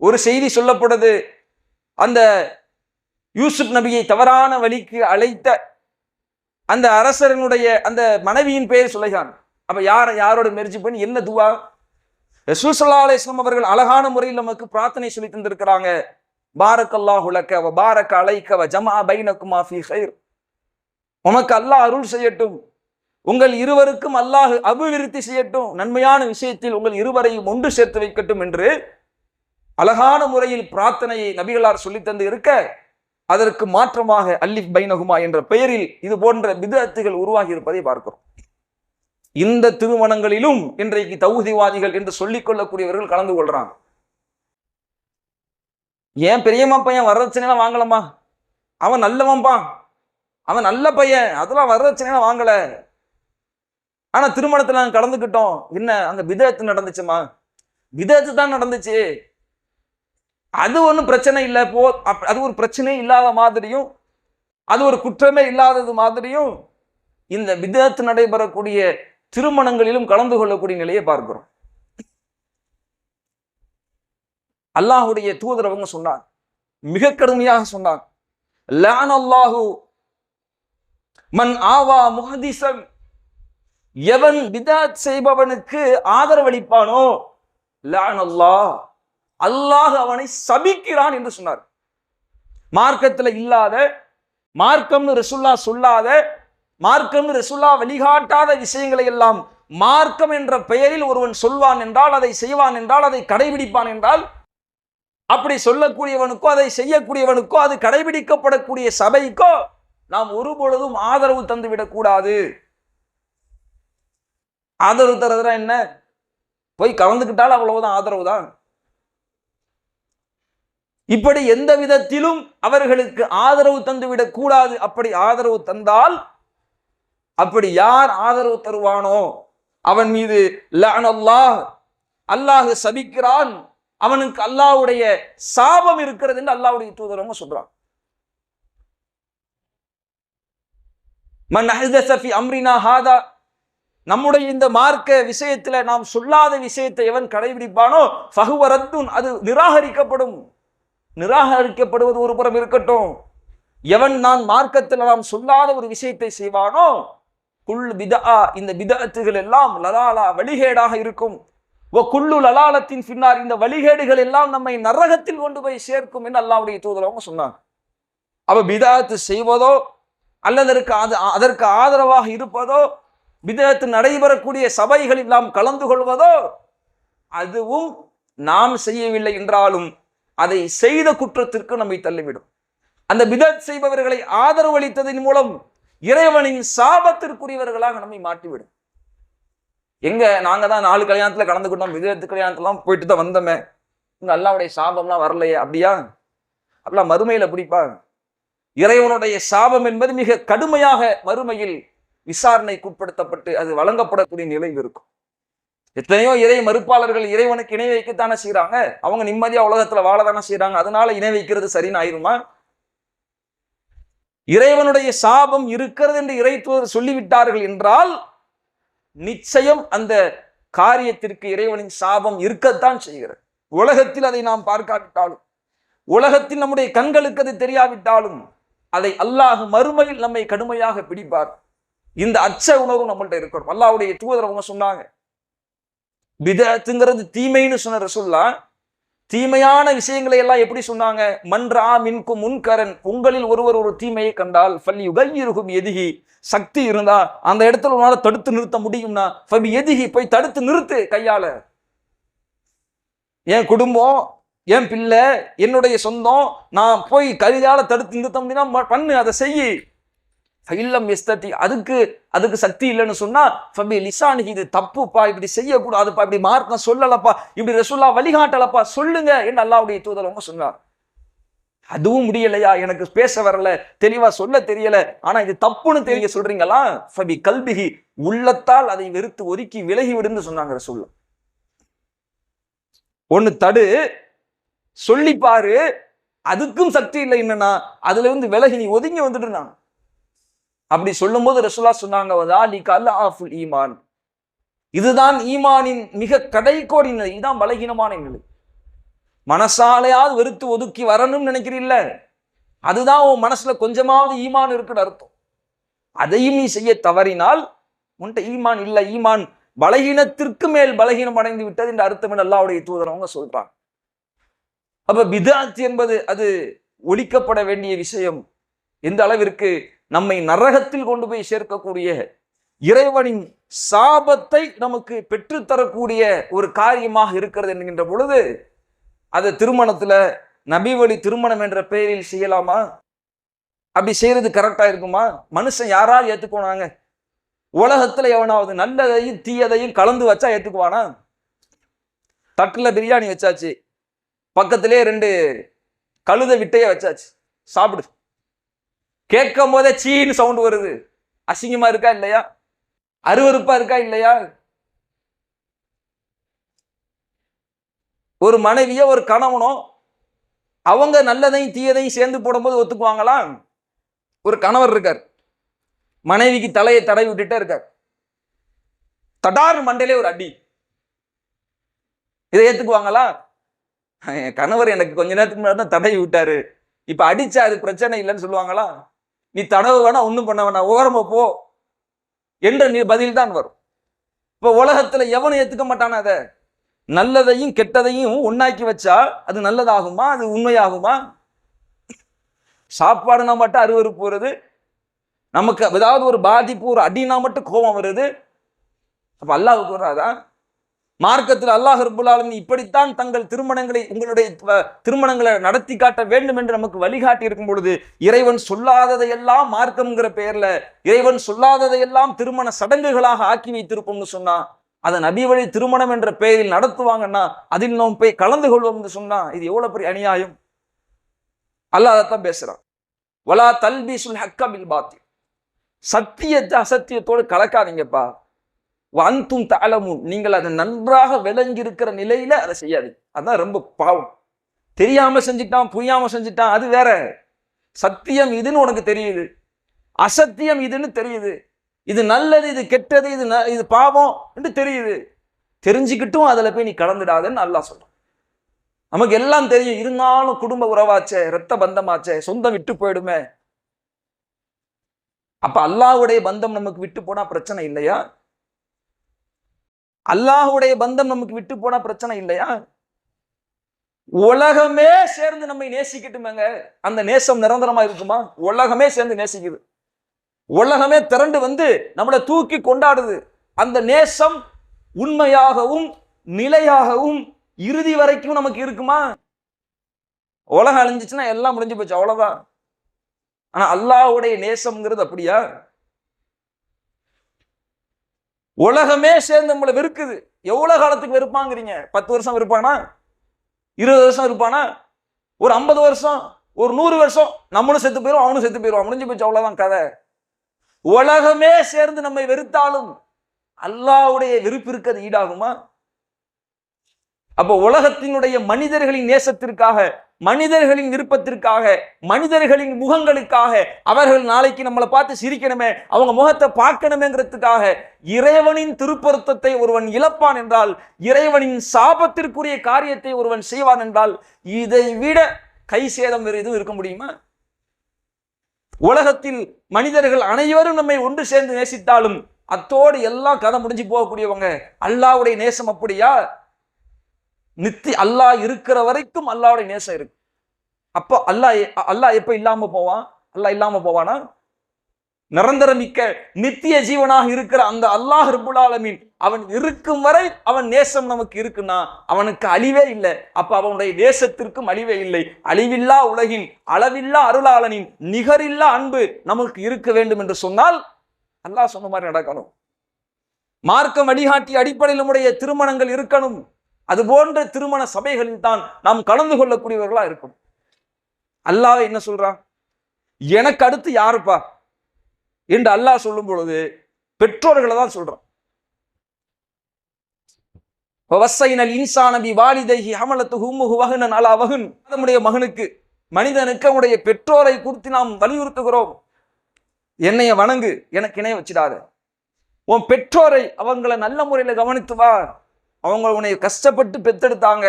ஒரு செய்தி சொல்லப்படுது, அந்த யூசுப் நபியை தவறான வழிக்கு அழைத்த அந்த அரசனுடைய அந்த மனைவியின் பெயர் சுலைஹான். அப்ப யாரோட முயற்சி பண்ணி என்ன துவா? ரசூல் ஸல்லல்லாஹு அலைஹி வஸல்லம் அவர்கள் அழகான முறையில் நமக்கு பிரார்த்தனை சொல்லி தந்திருக்கிறாங்க. பாரக்கல்லாஹு லக வ பாரக அலைக வ ஜமஅ பைனகுமா ஃபீ கைர். உனக்கு அல்லாஹ் அருள் செய்யட்டும், உங்கள் இருவருக்கும் அல்லாஹ் அபிவிருத்தி செய்யட்டும், நன்மையான விஷயத்தில் உங்கள் இருவரையும் ஒன்று சேர்த்து வைக்கட்டும் என்று அழகான முறையில் பிரார்த்தனையை நபிகளார் சொல்லி தந்து இருக்க, அதற்கு மாற்றமாக அல்லிஃப் பைனஹுமா என்ற பெயரில் இது போன்ற பிதஅத்துகள் உருவாகி இருப்பதை பார்க்கிறோம். இந்த திருமணங்களிலும் இன்றைக்கு தௌஹீத்வாதிகள் என்று சொல்லிக் கொள்ளக்கூடியவர்கள் கலந்து கொள்றாங்க. ஏன் பெரியம்மா பையன் வரதட்சணைலாம் வாங்கலாமா, அவன் நல்லவன்பா, அவன் நல்ல பையன், அதெல்லாம் வரதட்சணைலாம் வாங்கல, ஆனா திருமணத்துல நாங்க கலந்துக்கிட்டோம், என்ன அங்க பிதஅத் நடந்துச்சுமா, பிதஅத் தான் நடந்துச்சு, அது ஒன்றும் பிரச்சனை இல்லை போ, அது ஒரு பிரச்சனை இல்லாத மாதிரியும் அது ஒரு குற்றமே இல்லாதது மாதிரியும் இந்த பிதஅத் நடைபெறக்கூடிய திருமணங்களிலும் கலந்து கொள்ளக்கூடிய நிலையை பார்க்கிறோம். அல்லாஹுடைய தூதர் அவங்க சொன்னார், மிக கடுமையாக சொன்னார், லஅனல்லாஹு மன் ஆவா முஹதிஸன், எவன் பிதஅத் செய்பவனுக்கு ஆதரவளிப்பானோ லஅனல்லாஹ், அல்லாஹ் அவனை சபிக்கிறான் என்று சொன்னார். மார்க்கத்தில் இல்லாத, மார்க்கம்னு ரசூலுல்லாஹ் சொல்லாத, மார்க்கம்னு ரசூலுல்லாஹ் வழிகாட்டாத விஷயங்களை எல்லாம் மார்க்கம் என்ற பெயரில் ஒருவன் சொல்வான் என்றால், அதை செய்வான் என்றால், அதை கடைபிடிப்பான் என்றால், அப்படி சொல்லக்கூடியவனுக்கோ அதை செய்யக்கூடியவனுக்கோ அது கடைபிடிக்கப்படக்கூடிய சபைக்கோ நாம் ஒருபொழுதும் ஆதரவு தந்துவிடக் கூடாது. ஆதரவு தரதுனா என்ன, போய் கலந்துக்கிட்டால் அவ்வளவுதான் ஆதரவு தான். இப்படி எந்த விதத்திலும் அவர்களுக்கு ஆதரவு தந்துவிடக் கூடாது. அப்படி ஆதரவு தந்தால், அப்படி யார் ஆதரவு தருவானோ அவன் மீது லஅனல்லாஹ், அல்லாஹ் சபிக்கிறான், அவனுக்கு அல்லாஹ்வுடைய சாபம் இருக்கிறது என்று அல்லாஹ்வுடைய தூதரவங்க சொல்றான். மன் அஹ்தஸ ஃபி அம்ரினா ஹாதா, நம்முடைய இந்த மார்க்க விஷயத்துல நாம் சொல்லாத விஷயத்தை எவன் கடைபிடிப்பானோ ஃபஹுவ ரத்துன், அது நிராகரிக்கப்படும். நிராகரிக்கப்படுவது ஒரு புறம் இருக்கட்டும், எவன் நான் மார்க்கத்தில் நாம் சொல்லாத ஒரு விஷயத்தை செய்வானோ குல் பிதஆ, இந்த பிதஅத்துகள் எல்லாம் லலாலா, வழிகேடாக இருக்கும். வ குல்லு லலாலத்தின் பின்னார், இந்த வழிகேடுகள் எல்லாம் நம்மை நரகத்தில் கொண்டு போய் சேர்க்கும் என்று அல்லாஹ்வுடைய தூதர் அவங்க சொன்னாங்க. அவ பிதஅத் செய்வதோ அல்லது அதற்கு ஆதரவாக இருப்பதோ, பிதஅத் நடைபெறக்கூடிய சபைகளில் நாம் கலந்து கொள்வதோ, அதுவும் நாம் செய்யவில்லை என்றாலும் அதை செய்த குற்றத்திற்கு நம்மை தள்ளிவிடும். அந்த பிதஅத் செய்பவர்களை ஆதரவு அளித்ததன் மூலம் இறைவனின் சாபத்திற்குரியவர்களாக நம்மை மாற்றிவிடும். எங்க நாங்க தான் 4 கல்யாணத்துல கலந்துக்கிட்டோம், பிதஅத் கல்யாணத்தெல்லாம் போயிட்டு தான் வந்தோமே, இங்க அல்லாஹ்வுடைய சாபம்லாம் வரலையே, அப்படியா? அல்லாஹ் மறுமையில பிடிப்பாங்க. இறைவனுடைய சாபம் என்பது மிக கடுமையாக மறுமையில் விசாரணைக்கு உட்படுத்தப்பட்டு அது வழங்கப்படக்கூடிய நிலை இருக்கும். எத்தனையோ இறை மறுப்பாளர்கள் இறைவனுக்கு இணை வைக்கத்தானே செய்யறாங்க, அவங்க நிம்மதியா உலகத்துல வாழதானே செய்யறாங்க, அதனால இணை வைக்கிறது சரின்னு ஆயிருமா? இறைவனுடைய சாபம் இருக்கிறது என்று இறை தூதர் சொல்லிவிட்டார்கள் என்றால் நிச்சயம் அந்த காரியத்திற்கு இறைவனின் சாபம் இருக்கத்தான் செய்கிறது. உலகத்தில் அதை நாம் பார்க்காவிட்டாலும், உலகத்தில் நம்முடைய கண்களுக்கு அது தெரியாவிட்டாலும், அதை அல்லாஹ் மறுமையில் நம்மை கடுமையாக பிடிப்பார். இந்த அச்ச உணர்வு நம்மள்ட்ட இருக்கணும். அல்லாஹ்வுடைய தூதர் அவங்க சொன்னாங்க, பிதஅத்துங்கிறது தீமைன்னு சொன்ன ரசூலுல்லாஹ் தீமையான விஷயங்களை எல்லாம் எப்படி சொன்னாங்க? மன்றா மின்கும் முன்கரன், உங்களில் ஒருவர் ஒரு தீமையை கண்டால் ஃபல்யுகையிருஹு பியதிஹி, சக்தி இருந்தா அந்த இடத்துல உன்னால தடுத்து நிறுத்த முடியும்னா ஃபபியதிஹி, போய் தடுத்து நிறுத்து கையால. என் குடும்பம், என் பிள்ளை, என்னுடைய சொந்தம், நான் போய் கையால தடுத்து நிறுத்த முடியும்னா பண்ணு, அதை செய்யி. ஃபைல்லம் யஸ்ததி, அதுக்கு சக்தி இல்லைன்னு சொன்னா ஃபபி லிசானிஹி, இது தப்புப்பா, இப்படி செய்யக்கூடாதுப்பா, இப்படி மார்க்கம் சொல்லலப்பா, இப்படி ரசூலுல்லாஹ் வழிகாட்டலப்பா, சொல்லுங்க என்று அல்லாஹ்வுடைய தூதர் அவங்க சொன்னார். அதுவும் முடியலையா, எனக்கு பேச வரல, தெளிவா சொல்ல தெரியல, ஆனா இது தப்புன்னு தெரிய சொல்றீங்களா, ஃபபி கல்பிஹி, உள்ளத்தால் அதை வெறுத்து ஒதுக்கி விலகி விடுன்னு சொன்னாங்க ரசூலுல்லாஹ். ஒன்னு தடு, சொல்லி பாரு, அதுக்கும் சக்தி இல்லை என்னன்னா அதுல இருந்து விலகி நீ ஒதுங்கி வந்துட்டு நான் அப்படி சொல்லும் போது ரசூலுல்லாஹ் சொன்னாங்க, ஈமான், இதுதான் ஈமானின் மிக கடைக்கோடி நிலை, இதுதான் பலகீனமான நிலை. மனசாலையாவது வெறுத்து ஒதுக்கி வரணும்னு நினைக்கிறீல்ல, அதுதான் உன் மனசுல கொஞ்சமாவது ஈமான் இருக்குன்னு அர்த்தம். அதையும் நீ செய்ய தவறினால் உன்கிட்ட ஈமான் இல்லை, ஈமான் பலகீனத்திற்கு மேல் பலகீனம் அடைந்து விட்டது என்று அர்த்தம் என்று அல்லாஹ்வுடைய தூதர் அவங்க சொல்றாங்க. அப்ப பிதஅத் என்பது அது ஒழிக்கப்பட வேண்டிய விஷயம். எந்த அளவிற்கு நம்மை நரகத்தில் கொண்டு போய் சேர்க்கக்கூடிய, இறைவனின் சாபத்தை நமக்கு பெற்றுத்தரக்கூடிய ஒரு காரியமாக இருக்கிறது என்கின்ற பொழுது, அது திருமணத்துல நபி வழி திருமணம் என்ற பெயரில் செய்யலாமா? அப்படி செய்யறது கரெக்டா இருக்குமா? மனுஷன் யாரால் ஏத்துக்கோனாங்க? உலகத்துல எவனாவது நல்லதையும் தீயதையும் கலந்து வச்சா ஏத்துக்குவானா? தட்டுல பிரியாணி வச்சாச்சு, பக்கத்திலே 2 கழுத விட்டைய வச்சாச்சு, சாப்பிடு. கேட்கும் போதே சீன்னு சவுண்ட் வருது. அசிங்கமா இருக்கா இல்லையா? அருவருப்பா இருக்கா இல்லையா? ஒரு மனைவியோ ஒரு கணவனோ அவங்க நல்லதையும் தீயதையும் சேர்ந்து போடும்போது ஒத்துக்குவாங்களா? ஒரு கணவர் இருக்கார், மனைவிக்கு தலையை தடவி விட்டுட்டே இருக்கார், தடார் மண்டையிலே ஒரு அடி. இதை ஏத்துக்குவாங்களா? என் கணவர் எனக்கு கொஞ்ச நேரத்துக்கு முன்னாடி தான் தடவி விட்டாரு, இப்ப அடிச்சா அது பிரச்சனை இல்லைன்னு சொல்லுவாங்களா? நீ தடவு வேணா, ஒண்ணும் பண்ண வேணா, ஓரமா போ என்ற பதில் தான் வரும். இப்ப உலகத்துல எவனும் ஏத்துக்க மாட்டான. அதை நல்லதையும் கெட்டதையும் ஒன்னாக்கி வச்சா அது நல்லதாகுமா? அது உண்மையாகுமா? சாப்பாடுனா மட்டும் அருவருப்பு வருது, நமக்கு ஏதாவது ஒரு பாதிப்பு, ஒரு அடினா மட்டும் கோபம் வருது. அப்ப அல்லாஹ்வுக்கு வராதா? மார்க்கத்தில் அல்லாஹ் ரப்பல் ஆலமீன் இப்படித்தான் தங்கள் திருமணங்களை, உங்களுடைய திருமணங்களை நடத்தி காட்ட வேண்டும் என்று நமக்கு வழிகாட்டி இருக்கும் பொழுது, இறைவன் சொல்லாததையெல்லாம் மார்க்கம்ங்கிற பெயர்ல, இறைவன் சொல்லாததையெல்லாம் திருமண சடங்குகளாக ஆக்கி வைத்திருப்போம்னு சொன்னா, அதை நபி வழி திருமணம் என்ற பெயரில் நடத்துவாங்கன்னா அதில் நாம் போய் கலந்து கொள்வோம்னு சொன்னா இது எவ்வளவு பெரிய அநியாயம். அல்லாஹ் அதைத்தான் பேசுறான். வலா தல்பிசுல் ஹக்க பில் பாத்தில், சத்தியத்தை அசத்தியத்தோடு கலக்காதீங்கப்பா. வன்தும் தஅலமூன், நீங்கள் அதை நன்றாக விளங்கி இருக்கிற நிலையில அதை செய்யாதீங்க. அதான் ரொம்ப பாவம். தெரியாம செஞ்சுட்டான், புரியாம செஞ்சுட்டான், அது வேற. சத்தியம் இதுன்னு உனக்கு தெரியுது, அசத்தியம் இதுன்னு தெரியுது, இது நல்லது இது கெட்டது, இது பாவம் என்று தெரியுது, தெரிஞ்சுக்கிட்டும் அதுல போய் நீ கலந்துடாதன்னு அல்லாஹ் சொல்றான். நமக்கு எல்லாம் தெரியும், இருந்தாலும் குடும்ப உறவாச்சே, இரத்த பந்தமாச்சே, சொந்தம் விட்டு போயிடுமே. அப்ப அல்லாஹ்வுடைய பந்தம் நமக்கு விட்டு போனா பிரச்சனை இல்லையா? அல்லாஹ்வுடைய பந்தம் நமக்கு விட்டு போனா பிரச்சனை இல்லையா? உலகமே சேர்ந்து நம்மை நேசிக்கட்டுமேங்க, அந்த நேசம் நிரந்தரமா இருக்குமா? உலகமே சேர்ந்து நேசிக்குது, உலகமே திரண்டு வந்து நம்மளை தூக்கி கொண்டாடுது, அந்த நேசம் உண்மையாகவும் நிலையாகவும் இறுதி வரைக்கும் நமக்கு இருக்குமா? உலகம் அழிஞ்சிச்சுன்னா எல்லாம் முடிஞ்சு போச்சு, அவ்வளவுதான். ஆனா அல்லாஹ்வுடைய நேசம்ங்கிறது அப்படியா? உலகமே சேர்ந்து நம்மளை வெறுக்குது. எவ்வளவு காலத்துக்கு வெறுப்பாங்கிறீங்க? 10 வருஷம் இருப்பானா? 20 வருஷம் இருப்பானா? ஒரு 50 வருஷம், ஒரு 100 வருஷம், நம்மளும் செத்து போயிடும், அவனும் செத்து போயிடுவான், முடிஞ்சு போச்சு, அவ்வளவுதான் கதை. உலகமே சேர்ந்து நம்மை வெறுத்தாலும் அல்லாஹ்வுடைய வெறுப்பு இருக்கிறது ஈடாகுமா? அப்ப உலகத்தினுடைய மனிதர்களின் நேசத்திற்காக, மனிதர்களின் விருப்பத்திற்காக, மனிதர்களின் முகங்களுக்காக, அவர்கள் நாளைக்கு நம்மளை பார்த்து சிரிக்கணுமே, அவங்க முகத்தை பார்க்கணுமேங்கிறதுக்காக இறைவனின் திருப்பொருத்தத்தை ஒருவன் இழப்பான் என்றால், இறைவனின் சாபத்திற்குரிய காரியத்தை ஒருவன் செய்வான் என்றால், இதை விட கை சேதம் வேறு எதுவும் இருக்க முடியுமா? உலகத்தில் மனிதர்கள் அனைவரும் நம்மை ஒன்று சேர்ந்து நேசித்தாலும் அத்தோடு எல்லாம் கதை முடிஞ்சு போகக்கூடியவங்க. அல்லாஹ்வுடைய நேசம் அப்படியா? அல்லாஹ் இருக்கிற வரைக்கும் அல்லாஹ்வுடைய நேசம் இருக்கு. அப்போ அல்லாஹ் எப்ப இல்லாம போவான்? அல்லாஹ் இல்லாம போவானா? நிரந்தரமிக்க நித்திய ஜீவனாக இருக்கிற அந்த அல்லாஹ் ரப்புல் ஆலமீன் அவன் இருக்கும் வரை அவன் நேசம் நமக்கு இருக்குன்னா அவனுக்கு அழிவே இல்லை. அப்ப அவனுடைய நேசத்திற்கும் அழிவே இல்லை. அழிவில்லா உலகின் அளவில்லா அருளாளனின் நிகரில்லா அன்பு நமக்கு இருக்க வேண்டும் என்று சொன்னால் அல்லாஹ் சொன்ன மாதிரி நடக்கணும். மார்க்கம் வழிகாட்டிய அடிப்படையில் நம்முடைய திருமணங்கள் இருக்கணும். அது போன்ற திருமண சபைகளில் தான் நாம் கலந்து கொள்ளக்கூடியவர்களா இருக்கணும். அல்லாஹ் என்ன சொல்றான்? எனக்கு அடுத்து யாருப்பா என்று அல்லாஹ் சொல்லும் பொழுது பெற்றோர்களை தான் சொல்றான். நம்முடைய மகனுக்கு, மனிதனுக்கு அவனுடைய பெற்றோரை குறித்து நாம் வலியுறுத்துகிறோம். என்னைய வணங்கு, எனக்கு இணைய வச்சிடாத. உன் பெற்றோரை அவங்களை நல்ல முறையில கவனித்து வா. அவங்க உன்னை கஷ்டப்பட்டு பெத்தெடுத்தாங்க.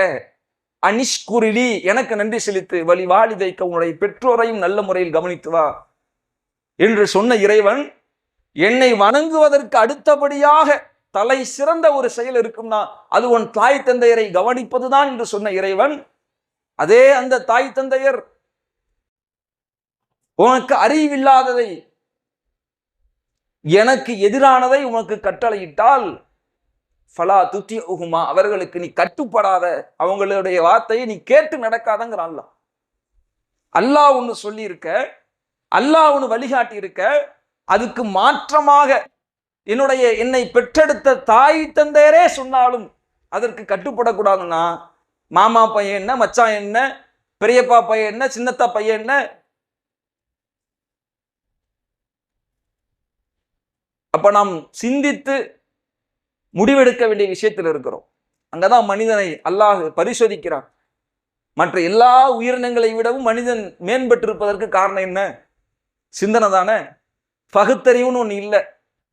அனிஷ்குரிலி, எனக்கு நன்றி செலுத்து. வழி வாலிதைக்க, உன்னுடைய பெற்றோரையும் நல்ல முறையில் கவனித்து வா என்று சொன்ன இறைவன், என்னை வணங்குவதற்கு அடுத்தபடியாக தலை சிறந்த ஒரு செயல் இருக்கும்னா அது உன் தாய் தந்தையரை கவனிப்பதுதான் என்று சொன்ன இறைவன், அதே அந்த தாய் தந்தையர் உனக்கு அறிவில்லாததை, எனக்கு எதிரானதை உனக்கு கட்டளையிட்டால் ஃபலா துத்திஉஹுமா, அவர்களுக்கு நீ கட்டுப்படாத, அவங்களுடைய வார்த்தையை நீ கேட்டு நடக்காதங்கிறான். அல்லாஹ் ஒன்று சொல்லி இருக்க, அல்லாஹ் ஒன்று வழிகாட்டி இருக்க, அதுக்கு மாற்றமாக என்னை பெற்றெடுத்த தாய் தந்தையரே சொன்னாலும் அதற்கு கட்டுப்படக்கூடாதுன்னா மாமா பையன் என்ன, மச்சான் என்ன, பெரியப்பா பையன் என்ன, சின்னத்தா பையன் என்ன? அப்ப நாம் சிந்தித்து முடிவெடுக்க வேண்டிய விஷயத்தில் இருக்கிறோம். அங்கதான் மனிதனை அல்லாஹ் பரிசோதிக்கிறான். மற்ற எல்லா உயிரினங்களை விடவும் மனிதன் மேம்பட்டிருப்பதற்கு காரணம் என்ன? சிந்தனை தானே. பகுத்தறிவுன்னு ஒண்ணு இல்லை,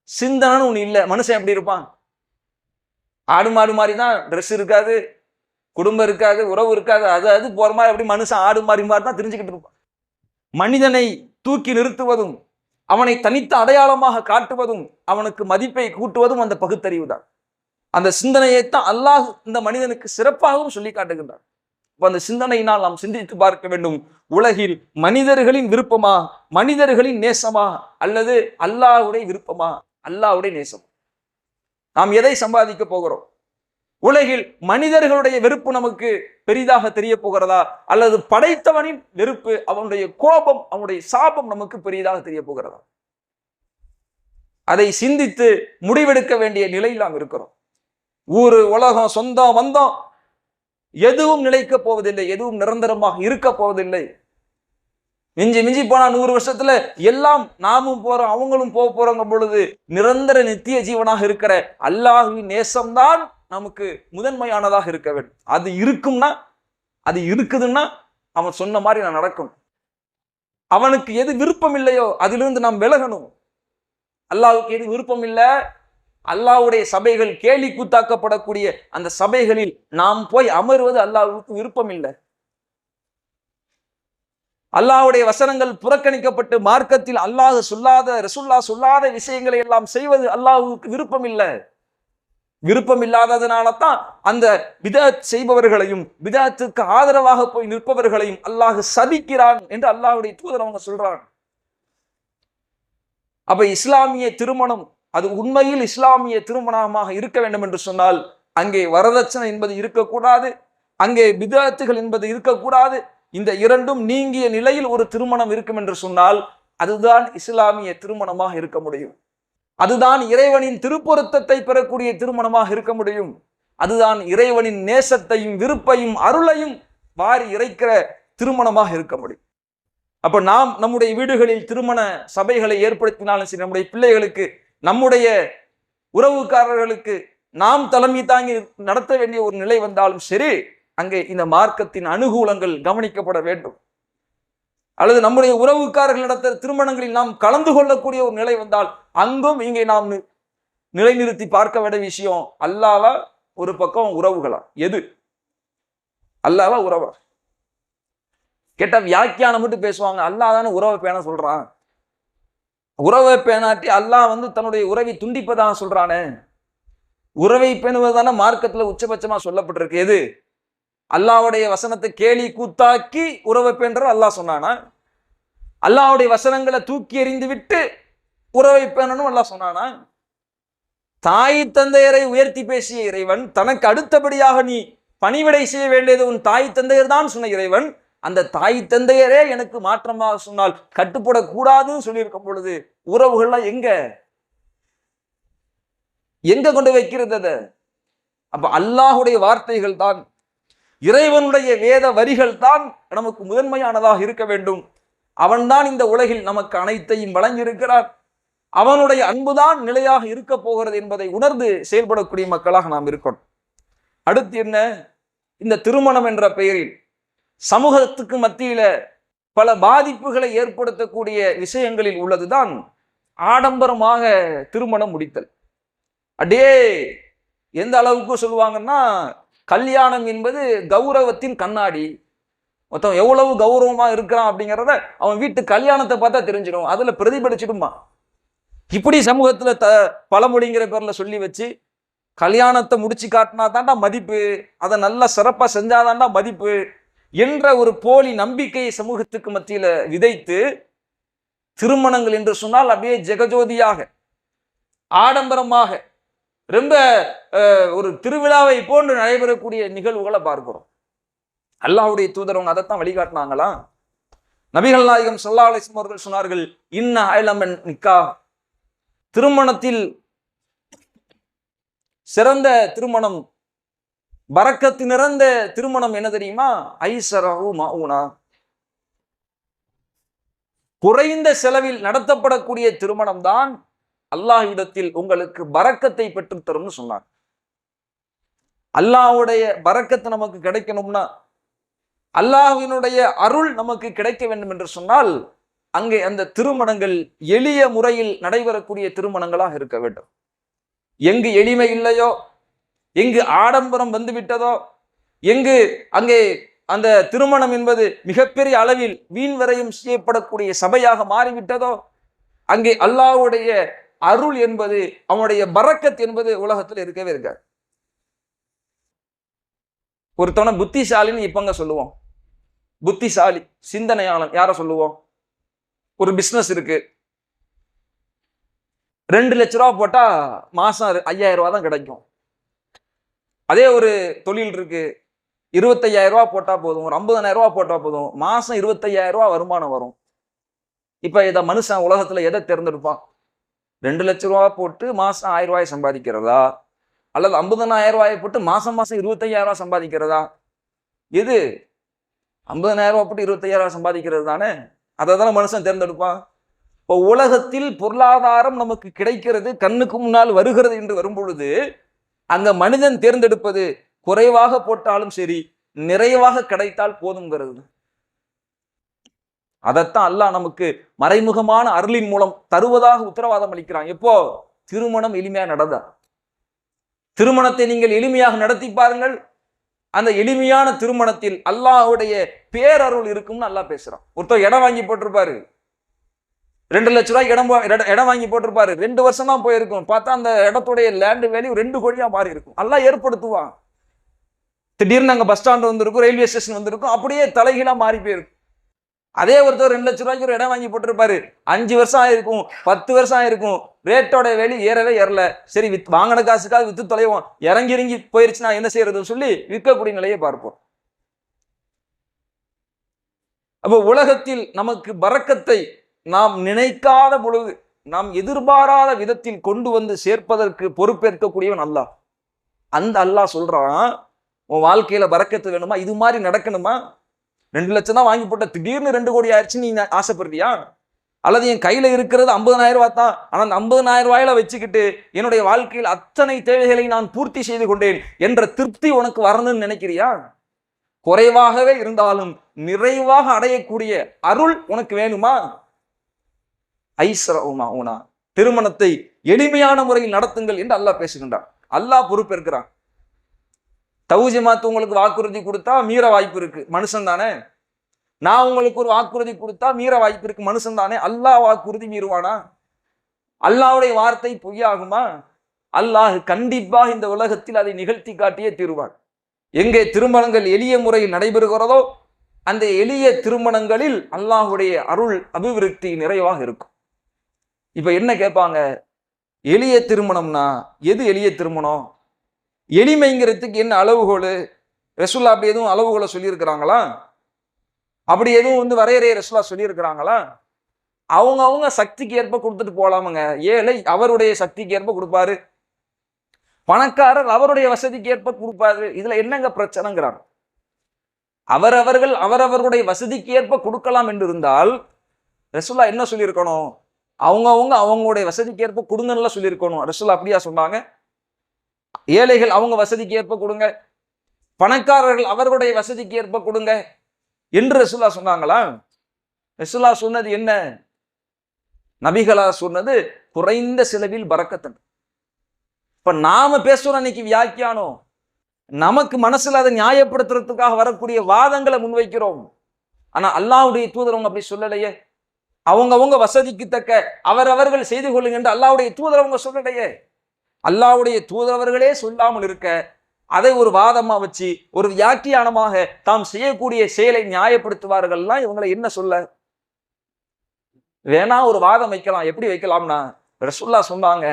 சிந்தனைன்னு ஒண்ணு இல்லை. மனுஷன் எப்படி இருப்பான்? ஆடு மாடு மாதிரி தான். ட்ரெஸ் இருக்காது, குடும்பம் இருக்காது, உறவு இருக்காது, அது போற மாதிரி அப்படி மனுஷன் ஆடு மாறி மாதிரி தான் தெரிஞ்சுக்கிட்டு இருப்பான். மனிதனை தூக்கி நிறுத்துவதும் அவனை தனித்த அடையாளமாக காட்டுவதும் அவனுக்கு மதிப்பை கூட்டுவதும் அந்த பகுத்தறிவு தான். அந்த சிந்தனையைத்தான் அல்லாஹ் இந்த மனிதனுக்கு சிறப்பாகவும் சொல்லி காட்டுகின்றான். அந்த சிந்தனையினால் நாம் சிந்தித்து பார்க்க வேண்டும். உலகில் மனிதர்களின் விருப்பமா, மனிதர்களின் நேசமா, அல்லது அல்லாஹ்வுடைய விருப்பமா, அல்லாஹ்வுடைய நேசம்? நாம் எதை சம்பாதிக்க போகிறோம்? உலகில் மனிதர்களுடைய வெறுப்பு நமக்கு பெரிதாக தெரிய போகிறதா, அல்லது படைத்தவனின் வெறுப்பு, அவனுடைய கோபம், அவனுடைய சாபம் நமக்கு பெரிதாக தெரிய போகிறதா? அதை சிந்தித்து முடிவெடுக்க வேண்டிய நிலையில் நாம் இருக்கிறோம். ஊரு, உலகம், சொந்தம், வந்தம் எதுவும் நிலைக்க போவதில்லை, எதுவும் நிரந்தரமாக இருக்க போவதில்லை. மிஞ்சி மிஞ்சி போனா 100 வருஷத்துல எல்லாம் நாமும் போறோம், அவங்களும் போறோங்க பொழுது நிரந்தர நித்திய ஜீவனாக இருக்கிற அல்லாஹ்வின் நேசம்தான் நமக்கு முதன்மையானதாக இருக்க வேண்டும். அது இருக்கும்னா, அது இருக்குதுன்னா அவன் சொன்ன மாதிரி நான் நடக்கணும். அவனுக்கு எது விருப்பம் இல்லையோ அதிலிருந்து நாம் விலகணும். அல்லாஹ்வுக்கு எது விருப்பம் இல்லை, அல்லாஹ்வுடைய சபைகள் கேலி கூத்தாக்கப்படக்கூடிய அந்த சபைகளில் நாம் போய் அமர்வது அல்லாஹ்வுக்கு விருப்பம் இல்லை. அல்லாஹ்வுடைய வசனங்கள் புறக்கணிக்கப்பட்டு மார்க்கத்தில் அல்லாஹ் சொல்லாத, ரசூலுல்லாஹ் சொல்லாத விஷயங்களை எல்லாம் செய்வது அல்லாஹ்வுக்கு விருப்பம் இல்லை. விருப்பம் இல்லாததுனால தான் அந்த பிதஅத் செய்பவர்களையும் பிதஅத்துக்கு ஆதரவாக போய் நிற்பவர்களையும் அல்லாஹ் சபிக்கிறான் என்று அல்லாஹ்வுடைய தூதர் அவங்க சொல்றாங்க. அப்ப இஸ்லாமிய திருமணம் அது உண்மையில் இஸ்லாமிய திருமணமாக இருக்க வேண்டும் என்று சொன்னால் அங்கே வரதட்சணை என்பது இருக்கக்கூடாது, அங்கே பிதஅத்துகள் என்பது இருக்கக்கூடாது. இந்த இரண்டும் நீங்கிய நிலையில் ஒரு திருமணம் இருக்கும் என்று சொன்னால் அதுதான் இஸ்லாமிய திருமணமாக இருக்க முடியும். அதுதான் இறைவனின் திருப்பொருத்தத்தை பெறக்கூடிய திருமணமாக இருக்க முடியும். அதுதான் இறைவனின் நேசத்தையும் விருப்பையும் அருளையும் வாரி இறைக்கிற திருமணமாக இருக்க முடியும். அப்ப நாம் நம்முடைய வீடுகளில் திருமண சபைகளை ஏற்படுத்தினாலும் சரி, நம்முடைய பிள்ளைகளுக்கு, நம்முடைய உறவுக்காரர்களுக்கு நாம் தலைமை தாங்கி நடத்த வேண்டிய ஒரு நிலை வந்தாலும் சரி, அங்கே இந்த மார்க்கத்தின் அனுகூலங்கள் கவனிக்கப்பட வேண்டும். அல்லது நம்முடைய உறவுக்காரர்கள் நடத்த திருமணங்களில் நாம் கலந்து கொள்ளக்கூடிய ஒரு நிலை வந்தால் அங்கும் இங்கே நாம் நிலைநிறுத்தி பார்க்க வேண்டிய விஷயம், அல்லாஹ்வா ஒரு பக்கம், உறவுகளா? எது அல்லாஹ்வா உறவா? கேட்டா வியாக்கியானம் மட்டும் பேசுவாங்க. அல்லாஹ் தானே உறவை பேண சொல்றான். உறவை பேணாட்டி அல்லாஹ் தன்னுடைய உறவை துண்டிப்பதாக சொல்றானே. உறவை பேணுவதான மார்க்கத்துல உச்சபட்சமா சொல்லப்பட்டிருக்கு. எது? அல்லாஹ்வுடைய வசனத்தை கேலி கூத்தாக்கி உறவை பேண்ற அல்லாஹ் சொன்னானா? அல்லாஹ்வுடைய வசனங்களை தூக்கி எறிந்து விட்டு உறவை பேணணும் அல்லாஹ் சொன்னானா? தாய் தந்தையரை உயர்த்தி பேசிய இறைவன், தனக்கு அடுத்தபடியாக நீ பணிவிடை செய்ய வேண்டியது உன் தாய் தந்தையர் தான் சொன்ன இறைவன், அந்த தாய் தந்தையரே எனக்கு மாற்றமாக சொன்னால் கட்டுப்படக்கூடாதுன்னு சொல்லியிருக்கும் பொழுது உறவுகள்லாம் எங்க கொண்டு வைக்கிறது? அதை அப்ப அல்லாஹ்வுடைய வார்த்தைகள் தான், இறைவனுடைய வேத வரிகள் தான் நமக்கு முதன்மையானதாக இருக்க வேண்டும். அவன்தான் இந்த உலகில் நமக்கு அனைத்தையும் வழங்கியிருக்கிறார். அவனுடைய அன்புதான் நிலையாக இருக்க போகிறது என்பதை உணர்ந்து செயல்படக்கூடிய மக்களாக நாம் இருக்கணும். அடுத்து என்ன? இந்த திருமணம் என்ற பெயரில் சமூகத்துக்கு மத்தியில பல பாதிப்புகளை ஏற்படுத்தக்கூடிய விஷயங்களில் உள்ளதுதான் ஆடம்பரமாக திருமணம் முடித்தல். அடே எந்த அளவுக்கு சொல்லுவாங்கன்னா, கல்யாணம் என்பது கௌரவத்தின் கண்ணாடி. மொத்தம் எவ்வளவு கௌரவமா இருக்கிறான் அப்படிங்கிறத அவன் வீட்டு கல்யாணத்தை பார்த்தா தெரிஞ்சிடும், அதுல பிரதிபலிச்சிடுமா. இப்படி சமூகத்துல பழமொழிங்கிற பேர்ல சொல்லி வச்சு கல்யாணத்தை முடிச்சு காட்டினா தாண்டா மதிப்பு, அதை நல்லா சிறப்பா செஞ்சாதாண்டா மதிப்பு என்ற ஒரு போலி நம்பிக்கையை சமூகத்துக்கு மத்தியில விதைத்து திருமணங்கள் என்று சொன்னால் அப்படியே ஜெகஜோதியாக ஆடம்பரமாக ரொம்ப ஒரு திருவிழாவை போன்று நடைபெறக்கூடிய நிகழ்வுகளை பார்க்கிறோம். அல்லாஹ்வுடைய தூதரவங்க அதைத்தான் வழிகாட்டினாங்களா? நபிகள் நாயகம் ஸல்லல்லாஹு அலைஹி வஸல்லம் அவர்கள் சொன்னார்கள், இன்ன அலமன் நிக்கா, திருமணத்தில் சிறந்த திருமணம், பரக்கத்து நிறைந்த திருமணம் என்ன தெரியுமா? ஐசரஹு மஊனா, குறைந்த செலவில் நடத்தப்படக்கூடிய திருமணம் தான் அல்லாஹ்விடத்தில் உங்களுக்கு பரக்கத்தை பெற்றுத் தரும்னு சொன்னார். அல்லாஹ்வுடைய பரக்கத்து நமக்கு கிடைக்கணும்னா, அல்லாஹ்வினுடைய அருள் நமக்கு கிடைக்க வேண்டும் என்று சொன்னால், அங்கே அந்த திருமணங்கள் எளிய முறையில் நடைபெறக்கூடிய திருமணங்களாக இருக்க வேண்டும். எங்கு எளிமை இல்லையோ, எங்கு ஆடம்பரம் வந்துவிட்டதோ, எங்கு அங்கே அந்த திருமணம் என்பது மிகப்பெரிய அளவில் வீண் வரையும் செய்யப்படக்கூடிய சபையாக மாறிவிட்டதோ, அங்கே அல்லாஹ்வுடைய அருள் என்பது, அவனுடைய பரக்கத் என்பது உலகத்தில் இருக்கவே இருக்காது. ஒருத்தவனை புத்திசாலின்னு இப்பங்க சொல்லுவோம். புத்திசாலி சிந்தனையாளன் யார சொல்லுவோம்? ஒரு பிசினஸ் இருக்கு, 2 லட்ச ரூபா போட்டா மாசம் 5000 ரூபா தான் கிடைக்கும். அதே ஒரு தொழில் இருக்கு, 25000 ரூபா போட்டா போதும், ஒரு 50000 ரூபா போட்டா போதும், மாசம் 25000 ரூபா வருமானம் வரும். இப்ப இத மனுஷன் உலகத்துல எதை தேர்ந்தெடுப்பான்? 2 லட்ச ரூபா போட்டு மாசம் 1000 ரூபாய் சம்பாதிக்கிறதா, அல்லது 50000 ரூபாயை போட்டு மாசம் மாசம் 25000 ரூபாய் சம்பாதிக்கிறதா? எது? 50000 ரூபாய் போட்டு 25000 ரூபாய் சம்பாதிக்கிறது தானே. அதை தானே மனுஷன் தேர்ந்தெடுப்பான். இப்போ உலகத்தில் பொருளாதாரம் நமக்கு கிடைக்கிறது, கண்ணுக்கு முன்னால் வருகிறது என்று வரும்பொழுது, அந்த மனிதன் தேர்ந்தெடுப்பது குறைவாக போட்டாலும் சரி, நிறைவாக கிடைத்தால் போதுங்கிறது. அதைத்தான் அல்லாஹ் நமக்கு மறைமுகமான அருளின் மூலம் தருவதாக உத்தரவாதம் அளிக்கிறான். எப்போ? திருமணம் எளிமையா நடந்தா. திருமணத்தை நீங்கள் எளிமையாக நடத்தி பாருங்கள், அந்த எளிமையான திருமணத்தில் அல்லாஹ்வுடைய பேரருள் இருக்கும்னு அல்லாஹ் பேசுறான். ஒருத்தர் இடம் வாங்கி போட்டிருப்பாரு, 2 லட்ச ரூபாய்க்கு இடம் வாங்கி போட்டிருப்பாரு, 2 வருஷம் தான் போயிருக்கும். பார்த்தா அந்த இடத்துடைய லேண்ட் வேல்யூ 2 கோடியா மாறி இருக்கும். அல்லாஹ் ஏற்படுத்துவான். திடீர்னு அங்க பஸ் ஸ்டாண்ட் வந்திருக்கும், ரயில்வே ஸ்டேஷன் வந்திருக்கும், அப்படியே தலைகீழா மாறி போயிருக்கும். அதே ஒருத்தர் 2 லட்ச ரூபாய்க்கு ஒரு இடம் வாங்கி போட்டிருப்பாரு, 5 வருஷம் ஆயிருக்கும், 10 வருஷம் ஆயிருக்கும், ரேட்டோட வேல்யூ ஏறவே ஏறல. சரி, வாங்கின காசுக்காக வித்து தொலைவோம், இறங்கி போயிருச்சுன்னா என்ன செய்யறதுன்னு சொல்லி விற்கக்கூடிய நிலையை பார்ப்போம். அப்போ உலகத்தில் நமக்கு பரக்கத்தை நாம் நினைக்காத பொழுது, நாம் எதிர்பாராத விதத்தில் கொண்டு வந்து சேர்ப்பதற்கு பொறுப்பேற்கக்கூடியவன் அல்லாஹ். அந்த அல்லாஹ் சொல்றான், உன் வாழ்க்கையில பரக்கத்து வேணுமா, இது மாதிரி நடக்கணுமா, 2 லட்சம் தான் வாங்கி போட்ட, திடீர்னு 2 கோடி ஆயிடுச்சு, நீ ஆசைப்படுறியா? அல்லது என் கையில இருக்கிறது 50000 ரூபாய் தான், ஆனா அந்த 50000 ரூபாயில வச்சுக்கிட்டு என்னுடைய வாழ்க்கையில் அத்தனை தேவைகளை நான் பூர்த்தி செய்து கொண்டேன் என்ற திருப்தி உனக்கு வரணும்னு நினைக்கிறியா? குறைவாகவே இருந்தாலும் நிறைவாக அடையக்கூடிய அருள் உனக்கு வேணுமா? ஐஸ்ரவுனா, திருமணத்தை எளிமையான முறையில் நடத்துங்கள் என்று அல்லாஹ் பேசுகின்றான். அல்லாஹ் பொறுப்பேற்கிறான். தௌஜமாத்து உங்களுக்கு வாக்குறுதி கொடுத்தா மீற வாய்ப்பு இருக்கு, மனுஷன் தானே. நான் உங்களுக்கு ஒரு வாக்குறுதி கொடுத்தா மீற வாய்ப்பு இருக்கு, மனுஷன் தானே. அல்லாஹ் வாக்குறுதி மீறுவானா? அல்லாஹ்வுடைய வார்த்தை பொய்யாகுமா? அல்லாஹ் கண்டிப்பாக இந்த உலகத்தில் அதை நிகழ்த்தி காட்டியே தீருவான். எங்கே திருமணங்கள் எளிய முறையில் நடைபெறுகிறதோ அந்த எளிய திருமணங்களில் அல்லாஹ்வுடைய அருள் அபிவிருத்தி நிறைவாக இருக்கும். இப்ப என்ன கேட்பாங்க, எளிய திருமணம்னா எது எளிய திருமணம்? எளிமைங்கிறதுக்கு என்ன அளவுகோல்? ரசூலுல்லாஹ் அப்படி எதுவும் அளவுகோலை சொல்லியிருக்கிறாங்களா? அப்படி எதுவும் வரையறையை ரசூலுல்லாஹ் சொல்லியிருக்கிறாங்களா? அவங்க சக்திக்கு ஏற்ப கொடுத்துட்டு போலாமுங்க. ஏழை அவருடைய சக்திக்கு ஏற்ப கொடுப்பாரு, பணக்காரர் அவருடைய வசதிக்கு ஏற்ப கொடுப்பாரு. இதுல என்னங்க பிரச்சனைங்கிறாங்க. அவரவர்களுடைய வசதிக்கு ஏற்ப கொடுக்கலாம் என்று இருந்தால் ரசூலுல்லாஹ் என்ன சொல்லியிருக்கணும்? அவங்களுடைய வசதிக்கு ஏற்ப கொடுங்கன்னு சொல்லியிருக்கணும். ரசூலுல்லாஹ் அப்படியா சொன்னாங்க? ஏழைகள் அவங்க வசதிக்கு ஏற்ப கொடுங்க, பணக்காரர்கள் அவர்களுடைய வசதிக்கு ஏற்ப கொடுங்க என்று ரசூலுல்லாஹ் சொன்னாங்களா? ரசூலுல்லாஹ் சொன்னது என்ன? நபிகளா சொன்னது குறைந்த செலவில் பரக்கத். இப்ப நாம பேசுறோம் இன்னைக்கு வியாக்கியானம், நமக்கு மனசுல அதை நியாயப்படுத்துறதுக்காக வரக்கூடிய வாதங்களை முன்வைக்கிறோம். ஆனா அல்லாஹ்வுடைய தூதரவங்க அப்படி சொல்லலையே. அவங்கவங்க வசதிக்கு தக்க அவரவர்கள் செய்து கொள்ளுங்க என்று அல்லாஹ்வுடைய தூதரவங்க சொல்லலையே. அல்லாஹ்வுடைய தூதரவர்களே சொல்லாமல் இருக்க அதை ஒரு வாதமா வச்சு ஒரு வியாக்கியானமாக தாம் செய்யக்கூடிய செயலை நியாயப்படுத்துவார்கள்லாம் இவங்களை என்ன சொல்ல? வேணா ஒரு வாதம் வைக்கலாம். எப்படி வைக்கலாம்னா, ரசூலுல்லாஹ் சொன்னாங்க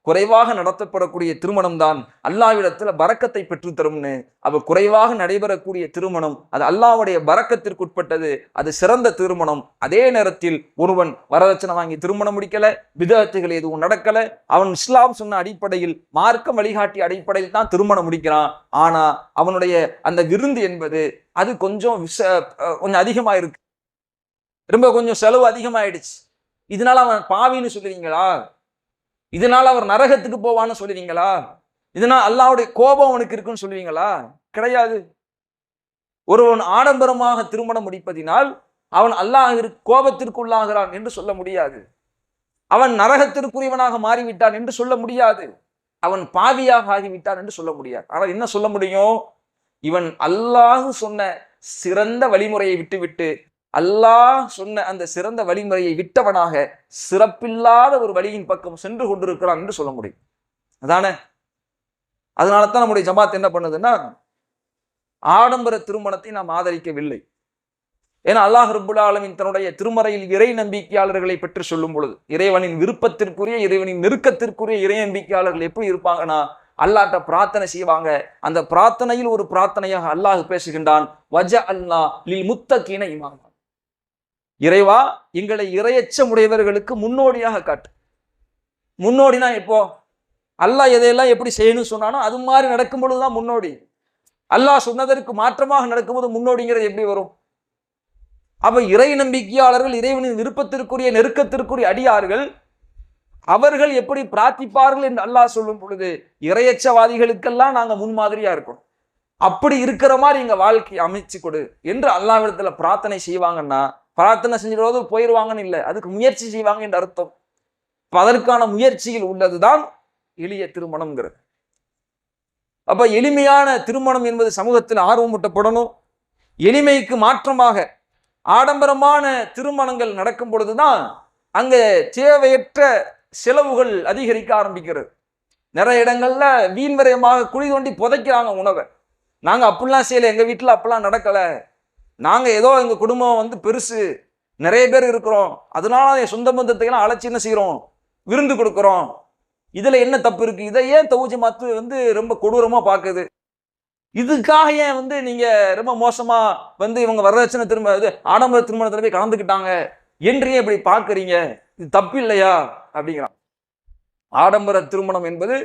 குறைவாக நடத்தப்படக்கூடிய திருமணம் தான் அல்லாஹ்விடத்துல பரக்கத்தை பெற்று தரும்னு. அப்ப குறைவாக நடைபெறக்கூடிய திருமணம் அது அல்லாஹ்வுடைய பரக்கத்திற்குட்பட்டது, அது சிறந்த திருமணம். அதே நேரத்தில் ஒருவன் வரதட்சணை வாங்கி திருமணம் முடிக்கல, பிதஅத்துகள் எதுவும் நடக்கல, அவன் இஸ்லாம் சொன்ன அடிப்படையில் மார்க்கம் வழிகாட்டி அடிப்படையில் தான் திருமணம் முடிக்கிறான். ஆனா அவனுடைய அந்த விருந்து என்பது அது கொஞ்சம் கொஞ்சம் அதிகமா இருக்கு, ரொம்ப கொஞ்சம் செலவு அதிகமாயிடுச்சு. இதனால அவன் பாவின்னு சொல்லுவீங்களா? இதனால அவர் நரகத்துக்கு போவான்னு சொல்லுவீங்களா? இதனால் அல்லாஹ்வுடைய கோபம் அவனுக்கு இருக்குன்னு சொல்லுவீங்களா? கிடையாது. ஒருவன் ஆடம்பரமாக திருமணம் முடிப்பதினால் அவன் அல்லாஹ் கோபத்திற்கு உள்ளாகிறான் என்று சொல்ல முடியாது. அவன் நரகத்திற்குரியவனாக மாறிவிட்டான் என்று சொல்ல முடியாது. அவன் பாவியாக ஆகிவிட்டான் என்று சொல்ல முடியாது. ஆனால் என்ன சொல்ல முடியும்? இவன் அல்லாஹ் சொன்ன சிறந்த வழிமுறையை விட்டுவிட்டு அல்லாஹ் சொன்ன அந்த சிறந்த வழிமுறையை விட்டவனாக சிறப்பில்லாத ஒரு வழியின் பக்கம் சென்று கொண்டிருக்கிறான் என்று சொல்ல முடியும். அதானே? அதனால தான் நம்முடைய ஜமாத் என்ன பண்ணுதுன்னா, ஆடம்பர திருமணத்தை நாம் ஆதரிக்கவில்லை. ஏன்னா அல்லாஹ் ரப்புல் ஆலமீன் தன்னுடைய திருமறையில் இறை நம்பிக்கையாளர்களை பற்றி சொல்லும் பொழுது, இறைவனின் விருப்பத்திற்குரிய, இறைவனின் நெருக்கத்திற்குரிய இறை நம்பிக்கையாளர்கள் எப்படி இருப்பாங்கன்னா, அல்லாஹ்ட்ட பிரார்த்தனை செய்வாங்க. அந்த பிரார்த்தனையில் ஒரு பிரார்த்தனையாக அல்லாஹ் பேசுகின்றான், வஜஅல்னா லில் முத்தகீன இமாமா. இறைவா, எங்களை இறையச்சம் உடையவர்களுக்கு முன்னோடியாக காட்டு. முன்னோடினா எப்போ? அல்லாஹ் எதையெல்லாம் எப்படி செய்யணும்னு சொன்னானோ அது மாதிரி நடக்கும் பொழுதுதான் முன்னோடி. அல்லாஹ் சொன்னதற்கு மாற்றமாக நடக்கும்போது முன்னோடிங்கிறது எப்படி வரும்? அப்ப இறை நம்பிக்கையாளர்கள், இறைவனின் விருப்பத்திற்குரிய நெருக்கத்திற்குரிய அடியார்கள், அவர்கள் எப்படி பிரார்த்திப்பார்கள் என்று அல்லாஹ் சொல்லும் பொழுது, இறையச்சவாதிகளுக்கெல்லாம் நாங்க முன்மாதிரியா இருக்கோம், அப்படி இருக்கிற மாதிரி எங்க வாழ்க்கையை அமைச்சு கொடு என்று அல்லாஹ்விடத்துல பிரார்த்தனை செய்வாங்கன்னா, பிரார்த்தனை செஞ்சுட்டு போயிடுவாங்கன்னு இல்லை, அதுக்கு முயற்சி செய்வாங்க என்று அர்த்தம். அதற்கான முயற்சியில் உள்ளதுதான் எளிய திருமணம்ங்கிறது. அப்ப எளிமையான திருமணம் என்பது சமூகத்தில் ஆர்வமூட்டப்படணும். எளிமைக்கு மாற்றமாக ஆடம்பரமான திருமணங்கள் நடக்கும் பொழுதுதான் அங்க தேவையற்ற செலவுகள் அதிகரிக்க ஆரம்பிக்கிறது. நிறைய இடங்கள்ல வீண்வரையமாக குழி தோண்டி புதைக்கிறாங்க உணவை. நாங்க அப்படிலாம் செய்யல, எங்க வீட்டுல அப்படிலாம் நடக்கல, நாங்க ஏதோ எங்க குடும்பம் பெருசு, நிறைய பேர் இருக்கிறோம், அதனால என் சொந்த பந்தத்தையெல்லாம் அழைச்சி என்ன செய்யறோம், விருந்து கொடுக்குறோம், இதுல என்ன தப்பு இருக்கு? இதை ஏன் தௌஜி மாத்து ரொம்ப கொடூரமா பாக்குது? இதுக்காக ஏன் நீங்க ரொம்ப மோசமா இவங்க வரதட்சணை ஆடம்பர திருமணத்துல போய் கலந்துக்கிட்டாங்க என்று இப்படி பாக்குறீங்க? இது தப்பு இல்லையா அப்படிங்கிறான். ஆடம்பர திருமணம் என்பது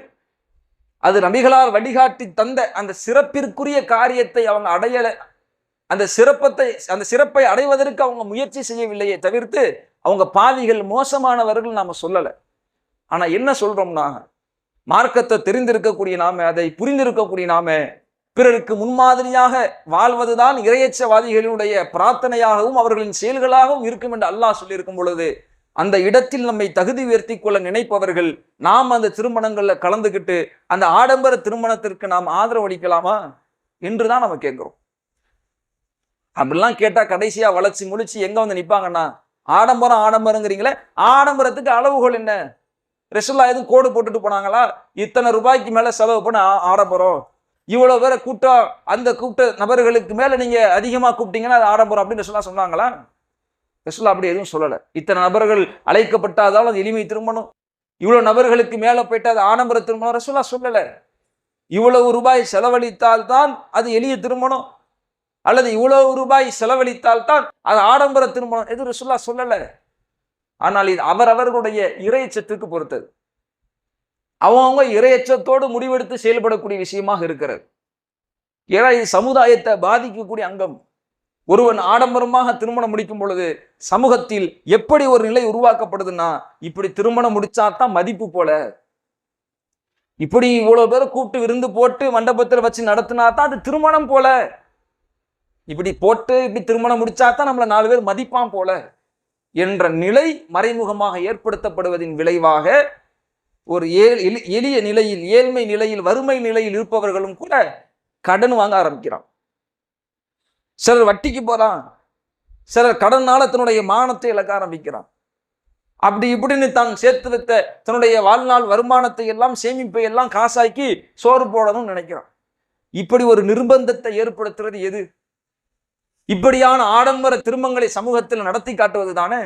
அது நபிகளால் வழிகாட்டி தந்த அந்த சிறப்பிற்குரிய காரியத்தை அவங்க அடையல, அந்த சிறப்பை அடைவதற்கு அவங்க முயற்சி செய்யவில்லையே தவிர்த்து அவங்க பாவிகள், மோசமானவர்கள் நாம சொல்லல. ஆனா என்ன சொல்றோம்னா, மார்க்கத்தை தெரிந்திருக்கக்கூடிய நாம, அதை புரிந்திருக்கக்கூடிய நாம, பிறருக்கு முன்மாதிரியாக வாழ்வதுதான் இறையச்சவாதிகளுடைய பிரார்த்தனையாகவும் அவர்களின் செயல்களாகவும் இருக்கும் என்று அல்லாஹ் சொல்லியிருக்கும் பொழுது, அந்த இடத்தில் நம்மை தகுதி உயர்த்தி கொள்ள நினைப்பவர்கள் நாம் அந்த திருமணங்கள்ல கலந்துக்கிட்டு அந்த ஆடம்பர திருமணத்திற்கு நாம் ஆதரவு அளிக்கலாமா என்றுதான் நம்ம கேட்கிறோம். அப்படிலாம் கேட்டா கடைசியா வளர்ச்சி முழிச்சு எங்க நிப்பாங்கன்னா, ஆடம்பரங்கிறீங்களே, ஆடம்பரத்துக்கு அளவுகள் என்ன? ரசூலுல்லாஹ் எதுவும் கோடு போட்டுட்டு போனாங்களா? இத்தனை ரூபாய்க்கு மேல செலவு பண்ண ஆடம்பரம், இவ்வளவு பேரை கூட்டம், அந்த கூட்ட நபர்களுக்கு மேல நீங்க அதிகமா கூப்பிட்டீங்கன்னா அது ஆடம்பரம் அப்படின்னு ரசூலுல்லாஹ் சொன்னாங்களா? ரசூலுல்லாஹ் அப்படி எதுவும் சொல்லல. இத்தனை நபர்கள் அழைக்கப்பட்டாதால் அது எளிமை திருமணம், இவ்வளவு நபர்களுக்கு மேல போயிட்டு அது ஆடம்பர திருமணம் ரசூலுல்லாஹ் சொல்லல. இவ்வளவு ரூபாய் செலவழித்தால் தான் அது எளிய திருமணம், அல்லது இவ்வளவு ரூபாய் செலவழித்தால் தான் அது ஆடம்பர திருமணம், எது ரசூலுல்லாஹ் சொல்லல. ஆனால் இது அவரவர்களுடைய இறையச்சத்துக்கு பொறுத்தது, அவங்க இறையச்சத்தோடு முடிவெடுத்து செயல்படக்கூடிய விஷயமாக இருக்கிறது. ஏன்னா இது சமுதாயத்தை பாதிக்கக்கூடிய அங்கம். ஒருவன் ஆடம்பரமாக திருமணம் முடிக்கும் பொழுது சமூகத்தில் எப்படி ஒரு நிலை உருவாக்கப்படுதுன்னா, இப்படி திருமணம் முடிச்சாதான் மதிப்பு போல, இப்படி இவ்வளவு பேரை கூப்பிட்டு விருந்து போட்டு மண்டபத்தில் வச்சு நடத்தினா தான் அது திருமணம் போல, இப்படி போட்டு இப்படி திருமணம் முடிச்சாதான் நம்மள 4 பேர் மதிப்பான் போல என்ற நிலை மறைமுகமாக ஏற்படுத்தப்படுவதின் விளைவாக ஒரு எளிய நிலையில், ஏழ்மை நிலையில், வறுமை நிலையில் இருப்பவர்களும் கூட கடன் வாங்க ஆரம்பிக்கிறான். சிலர் வட்டிக்கு போறான், சிலர் கடனால தன்னுடைய மானத்தை இழக்க ஆரம்பிக்கிறான். அப்படி இப்படின்னு தான் சேர்த்து வைத்த தன்னுடைய வாழ்நாள் வருமானத்தை எல்லாம், சேமிப்பை எல்லாம் காசாக்கி சோறு போடணும்னு நினைக்கிறான். இப்படி ஒரு நிர்பந்தத்தை ஏற்படுத்துறது எது? இப்படியான ஆடம்பர திருமணங்களை சமூகத்தில் நடத்தி காட்டுவது தானே.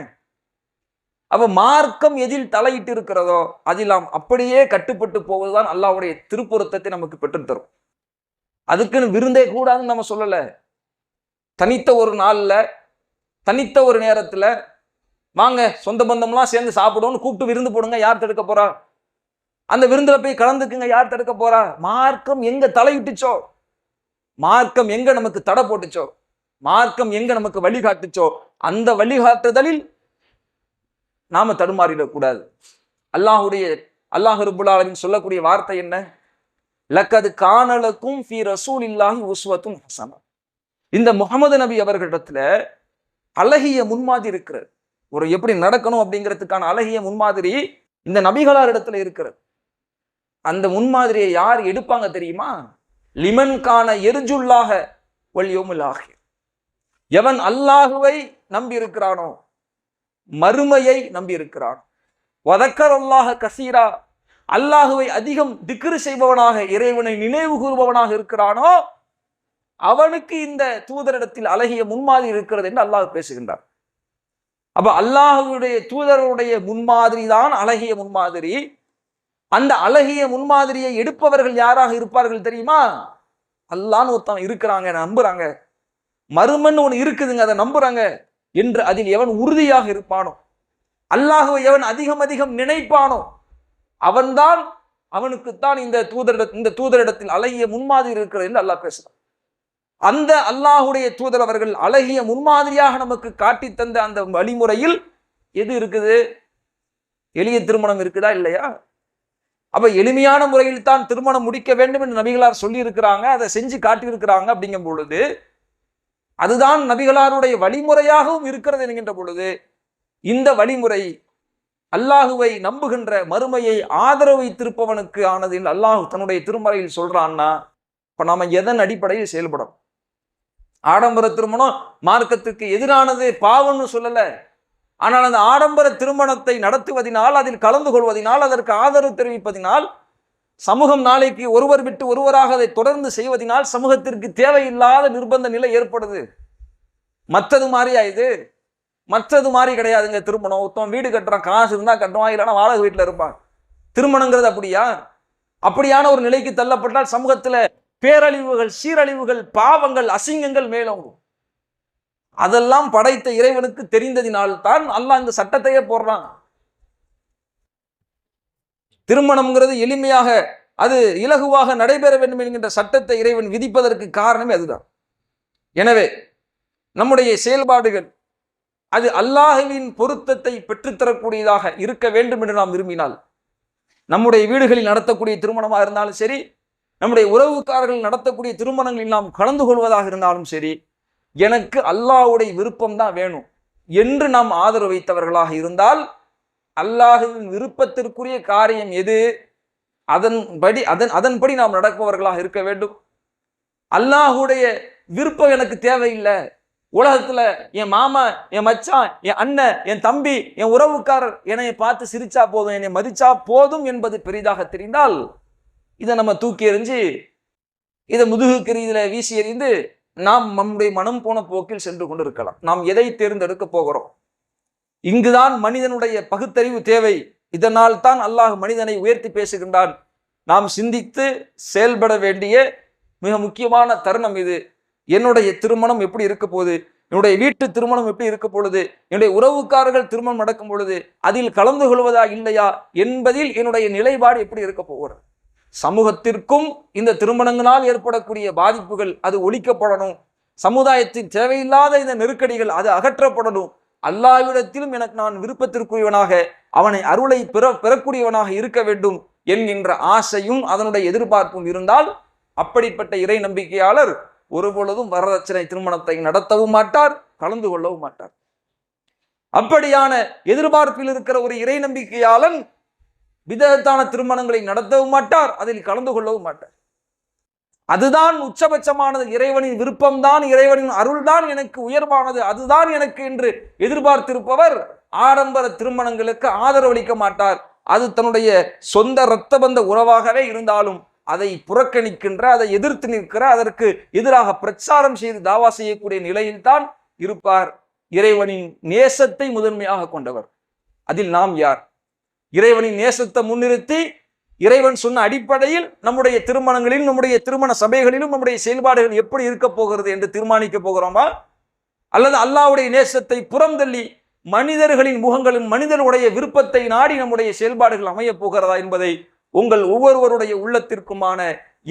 அப்ப மார்க்கம் எதில் தலையிட்டு இருக்கிறதோ அதில் நாம் அப்படியே கட்டுப்பட்டு போவதுதான் அல்லாஹ்வுடைய திருப்பொருத்தத்தை நமக்கு பெற்றுத்தரும். அதுக்குன்னு விருந்தே கூடாதுன்னு நம்ம சொல்லல. தனித்த ஒரு நாள்ல, தனித்த ஒரு நேரத்துல வாங்க சொந்த பந்தம்லாம் சேர்ந்து சாப்பிடுவோம்னு கூப்பிட்டு விருந்து போடுங்க, யார் தடுக்க போறா? அந்த விருந்துல போய் கலந்துக்குங்க, யார் தடுக்க போறா? மார்க்கம் எங்க தலையிட்டுச்சோ, மார்க்கம் எங்க நமக்கு தடை போட்டுச்சோ, மார்க்கம் எங்க நமக்கு வழிகாட்டுச்சோ, அந்த வழிகாட்டுதலில் நாம தடுமாறிடக்கூடாது. அல்லாஹ் ரப்புல் ஆலமீன் சொல்லக்கூடிய வார்த்தை என்ன? லக்கது கானலக்கும் ஃபீ ரசூலில்லாஹி உஸ்வத்துன் ஹஸனா. இந்த முஹம்மது நபி அவர்களிடத்துல அழகிய முன்மாதிரி இருக்கிறது. ஒரு எப்படி நடக்கணும் அப்படிங்கிறதுக்கான அழகிய முன்மாதிரி இந்த நபிகளார் இடத்துல இருக்கிறது. அந்த முன்மாதிரியை யார் எடுப்பாங்க தெரியுமா? லிமன் கான எர்ஜுல்லாஹ வல் யௌமுல் ஆகிர். எவன் அல்லாஹுவை நம்பி இருக்கிறானோ, மறுமையை நம்பி இருக்கிறான், வதக்கரல்லாஹ கசீரா, அல்லாஹுவை அதிகம் திக்ரு செய்பவனாக, இறைவனை நினைவு கூறுபவனாக இருக்கிறானோ, அவனுக்கு இந்த தூதரிடத்தில் அழகிய முன்மாதிரி இருக்கிறது என்று அல்லாஹ் பேசுகின்றார். அப்ப அல்லாஹுடைய தூதருடைய முன்மாதிரி தான் அழகிய முன்மாதிரி. அந்த அழகிய முன்மாதிரியை எடுப்பவர்கள் யாராக இருப்பார்கள் தெரியுமா? அல்லாஹ்னு ஒருத்தன் இருக்கிறாங்க, நம்புறாங்க, மறுமன் ஒன்று இருக்குதுங்க, அதை நம்புறாங்க என்று அதில் எவன் உறுதியாக இருப்பானோ, அல்லாஹுவை எவன் அதிகம் அதிகம் நினைப்பானோ, அவன்தான், அவனுக்குத்தான் இந்த தூதரிடத்தில் அழகிய முன்மாதிரி இருக்கிறது என்று அல்லாஹ் பேசுறான். அந்த அல்லாஹுடைய தூதர் அவர்கள் அழகிய முன்மாதிரியாக நமக்கு காட்டி தந்த அந்த வழிமுறையில் எது இருக்குது? எளிய திருமணம் இருக்குதா இல்லையா? அப்ப எளிமையான முறையில் தான் திருமணம் முடிக்க வேண்டும் என்று நபிகளார் சொல்லி இருக்கிறாங்க, அதை செஞ்சு காட்டியிருக்கிறாங்க. அப்படிங்கும் பொழுது அதுதான் நபிகளாருடைய வழிமுறையாகவும் இருக்கிறது என்கின்ற பொழுது, இந்த வழிமுறை அல்லாஹுவை நம்புகின்ற, மறுமையை ஆதரவு வைத்திருப்பவனுக்கு ஆனது அல்லாஹ் தன்னுடைய திருமறையில் சொல்றான்னா, இப்ப நாம எதன் அடிப்படையில் செயல்படும்? ஆடம்பர திருமணம் மார்க்கத்திற்கு எதிரானது, பாவம்னு சொல்லல. ஆனால் அந்த ஆடம்பர திருமணத்தை நடத்துவதனால், அதில் கலந்து கொள்வதனால், அதற்கு ஆதரவு தெரிவிப்பதினால், சமூகம் நாளைக்கு ஒருவர் விட்டு ஒருவராக அதை தொடர்ந்து செய்வதனால் சமூகத்திற்கு தேவையில்லாத நிர்பந்த நிலை ஏற்படுது. மற்றது மாதிரியா இது? மற்றது மாதிரி கிடையாதுங்க திருமணம். ஒருத்தன் வீடு கட்டுறான், காசு இருந்தா கட்டுவான், இல்லைன்னா வாடகை வீட்டில் இருப்பான். திருமணங்கிறது அப்படியா? அப்படியான ஒரு நிலைக்கு தள்ளப்பட்டால் சமூகத்துல பேரழிவுகள், சீரழிவுகள், பாவங்கள், அசிங்கங்கள் மேலோங்கும். அதெல்லாம் படைத்த இறைவனுக்கு தெரிந்ததினால்தான் அல்லாஹ் இந்த சட்டத்தையே போடுறான். திருமணம்ங்கிறது எளிமையாக, அது இலகுவாக நடைபெற வேண்டும் என்கின்ற சட்டத்தை இறைவன் விதிப்பதற்கு காரணமே அதுதான். எனவே நம்முடைய செயல்பாடுகள் அது அல்லாஹ்வின் பொருத்தத்தை பெற்றுத்தரக்கூடியதாக இருக்க வேண்டும் என்று நாம் விரும்பினால், நம்முடைய வீடுகளில் நடத்தக்கூடிய திருமணமாக இருந்தாலும் சரி, நம்முடைய உறவுக்காரர்கள் நடத்தக்கூடிய திருமணங்களில் நாம் கலந்து கொள்வதாக இருந்தாலும் சரி, எனக்கு அல்லாஹ்வுடைய விருப்பம் தான் வேணும் என்று நாம் ஆதரவு வைத்தவர்களாக இருந்தால், அல்லாஹ்வின் விருப்பத்திற்குரிய காரியம் எது, அதன்படி நாம் நடப்பவர்களாக இருக்க வேண்டும். அல்லாஹ்வுடைய விருப்பம் எனக்கு தேவையில்லை, உலகத்துல என் மாமா, என் மச்சான், என் அண்ணன், என் தம்பி, என் உறவுக்காரர் என்னை பார்த்து சிரிச்சா போதும், என்னை மதிச்சா போதும் என்பது பெரிதாக தெரிந்தால், இதை நம்ம தூக்கி எறிஞ்சு, இதை முதுகுக்கு இதில் வீசி எறிந்து நாம் நம்முடைய மனம் போன போக்கில் சென்று கொண்டு இருக்கலாம். நாம் எதை தேர்ந்தெடுக்க போகிறோம்? இங்குதான் மனிதனுடைய பகுத்தறிவு தேவை. இதனால் தான் அல்லாஹ் மனிதனை உயர்த்தி பேசுகின்றான். நாம் சிந்தித்து செயல்பட வேண்டிய மிக முக்கியமான தருணம் இது. என்னுடைய திருமணம் எப்படி இருக்க போகுது? என்னுடைய வீட்டு திருமணம் எப்படி இருக்க பொழுது? என்னுடைய உறவுக்காரர்கள் திருமணம் நடக்கும் பொழுது அதில் கலந்து கொள்வதா இல்லையா என்பதில் என்னுடைய நிலைப்பாடு எப்படி இருக்க போகிறது? சமூகத்திற்கும் இந்த திருமணங்களால் ஏற்படக்கூடிய பாதிப்புகள் அது ஒழிக்கப்படணும். சமுதாயத்தின் தேவையில்லாத இந்த நெருக்கடிகள் அது அகற்றப்படணும். அல்லாஹ்விடத்திலும் எனக்கு நான் விருப்பத்திற்குரியவனாக, அவனை அருளை பெறக்கூடியவனாக இருக்க வேண்டும் என்கின்ற ஆசையும் அதனுடைய எதிர்பார்ப்பும் இருந்தால், அப்படிப்பட்ட இறை நம்பிக்கையாளர் ஒருபொழுதும் வரதட்சணை திருமணத்தை நடத்தவும் மாட்டார், கலந்து கொள்ளவும் மாட்டார். அப்படியான எதிர்பார்ப்பில் இருக்கிற ஒரு இறை நம்பிக்கையாளன் விதத்தான திருமணங்களை நடத்தவும் மாட்டார், அதில் கலந்து கொள்ளவும் மாட்டார். அதுதான் உச்சபட்சமானது. இறைவனின் விருப்பம்தான், இறைவனின் அருள்தான் எனக்கு உயர்வானது, அதுதான் எனக்கு என்று எதிர்பார்த்திருப்பவர் ஆடம்பர திருமணங்களுக்கு ஆதரவளிக்க மாட்டார். அது தன்னுடைய சொந்த இரத்த பந்த உறவாகவே இருந்தாலும் அதை புறக்கணிக்கின்ற, அதை எதிர்த்து நிற்கிற, அதற்கு எதிராக பிரச்சாரம் செய்து தாவா செய்யக்கூடிய நிலையில்தான் இருப்பார். இறைவனின் நேசத்தை முதன்மையாக கொண்டவர். அதில் நாம் யார்? இறைவனின் நேசத்தை முன்னிறுத்தி இறைவன் சொன்ன அடிப்படையில் நம்முடைய திருமணங்களிலும் நம்முடைய திருமண சபைகளிலும் நம்முடைய செயல்பாடுகள் எப்படி இருக்க போகிறது என்று தீர்மானிக்க போகிறோமா? அல்லது அல்லாஹ்வுடைய நேசத்தை புறந்தள்ளி மனிதர்களின் முகங்களும் மனிதனுடைய விருப்பத்தை நாடி நம்முடைய செயல்பாடுகள் அமைய போகிறதா என்பதை உங்கள் ஒவ்வொருவருடைய உள்ளத்திற்குமான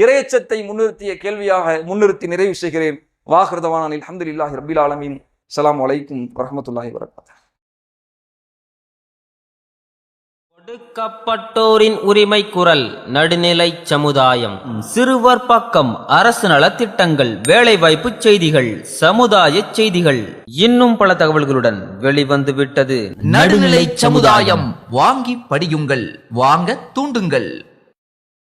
இறையச்சத்தை முன்னிறுத்திய கேள்வியாக முன்னிறுத்தி நிறைவு செய்கிறேன். வாஹிருதவான அல்ஹம்துலில்லாஹி ரப்பில் ஆலமீன். அஸ்ஸலாமு அலைக்கும் வரஹ்மத்துல்லாஹி வபரகாத்துஹு. ஒடுக்கப்பட்டோரின் உரிமை குரல் நடுநிலை சமுதாயம். சிறுவர் பக்கம் அரசு நலத்திட்டங்கள், வேலைவாய்ப்பு செய்திகள், சமுதாய செய்திகள், இன்னும் பல தகவல்களுடன் வெளிவந்து விட்டது நடுநிலை சமுதாயம். வாங்கி படியுங்கள், வாங்க தூண்டுங்கள்.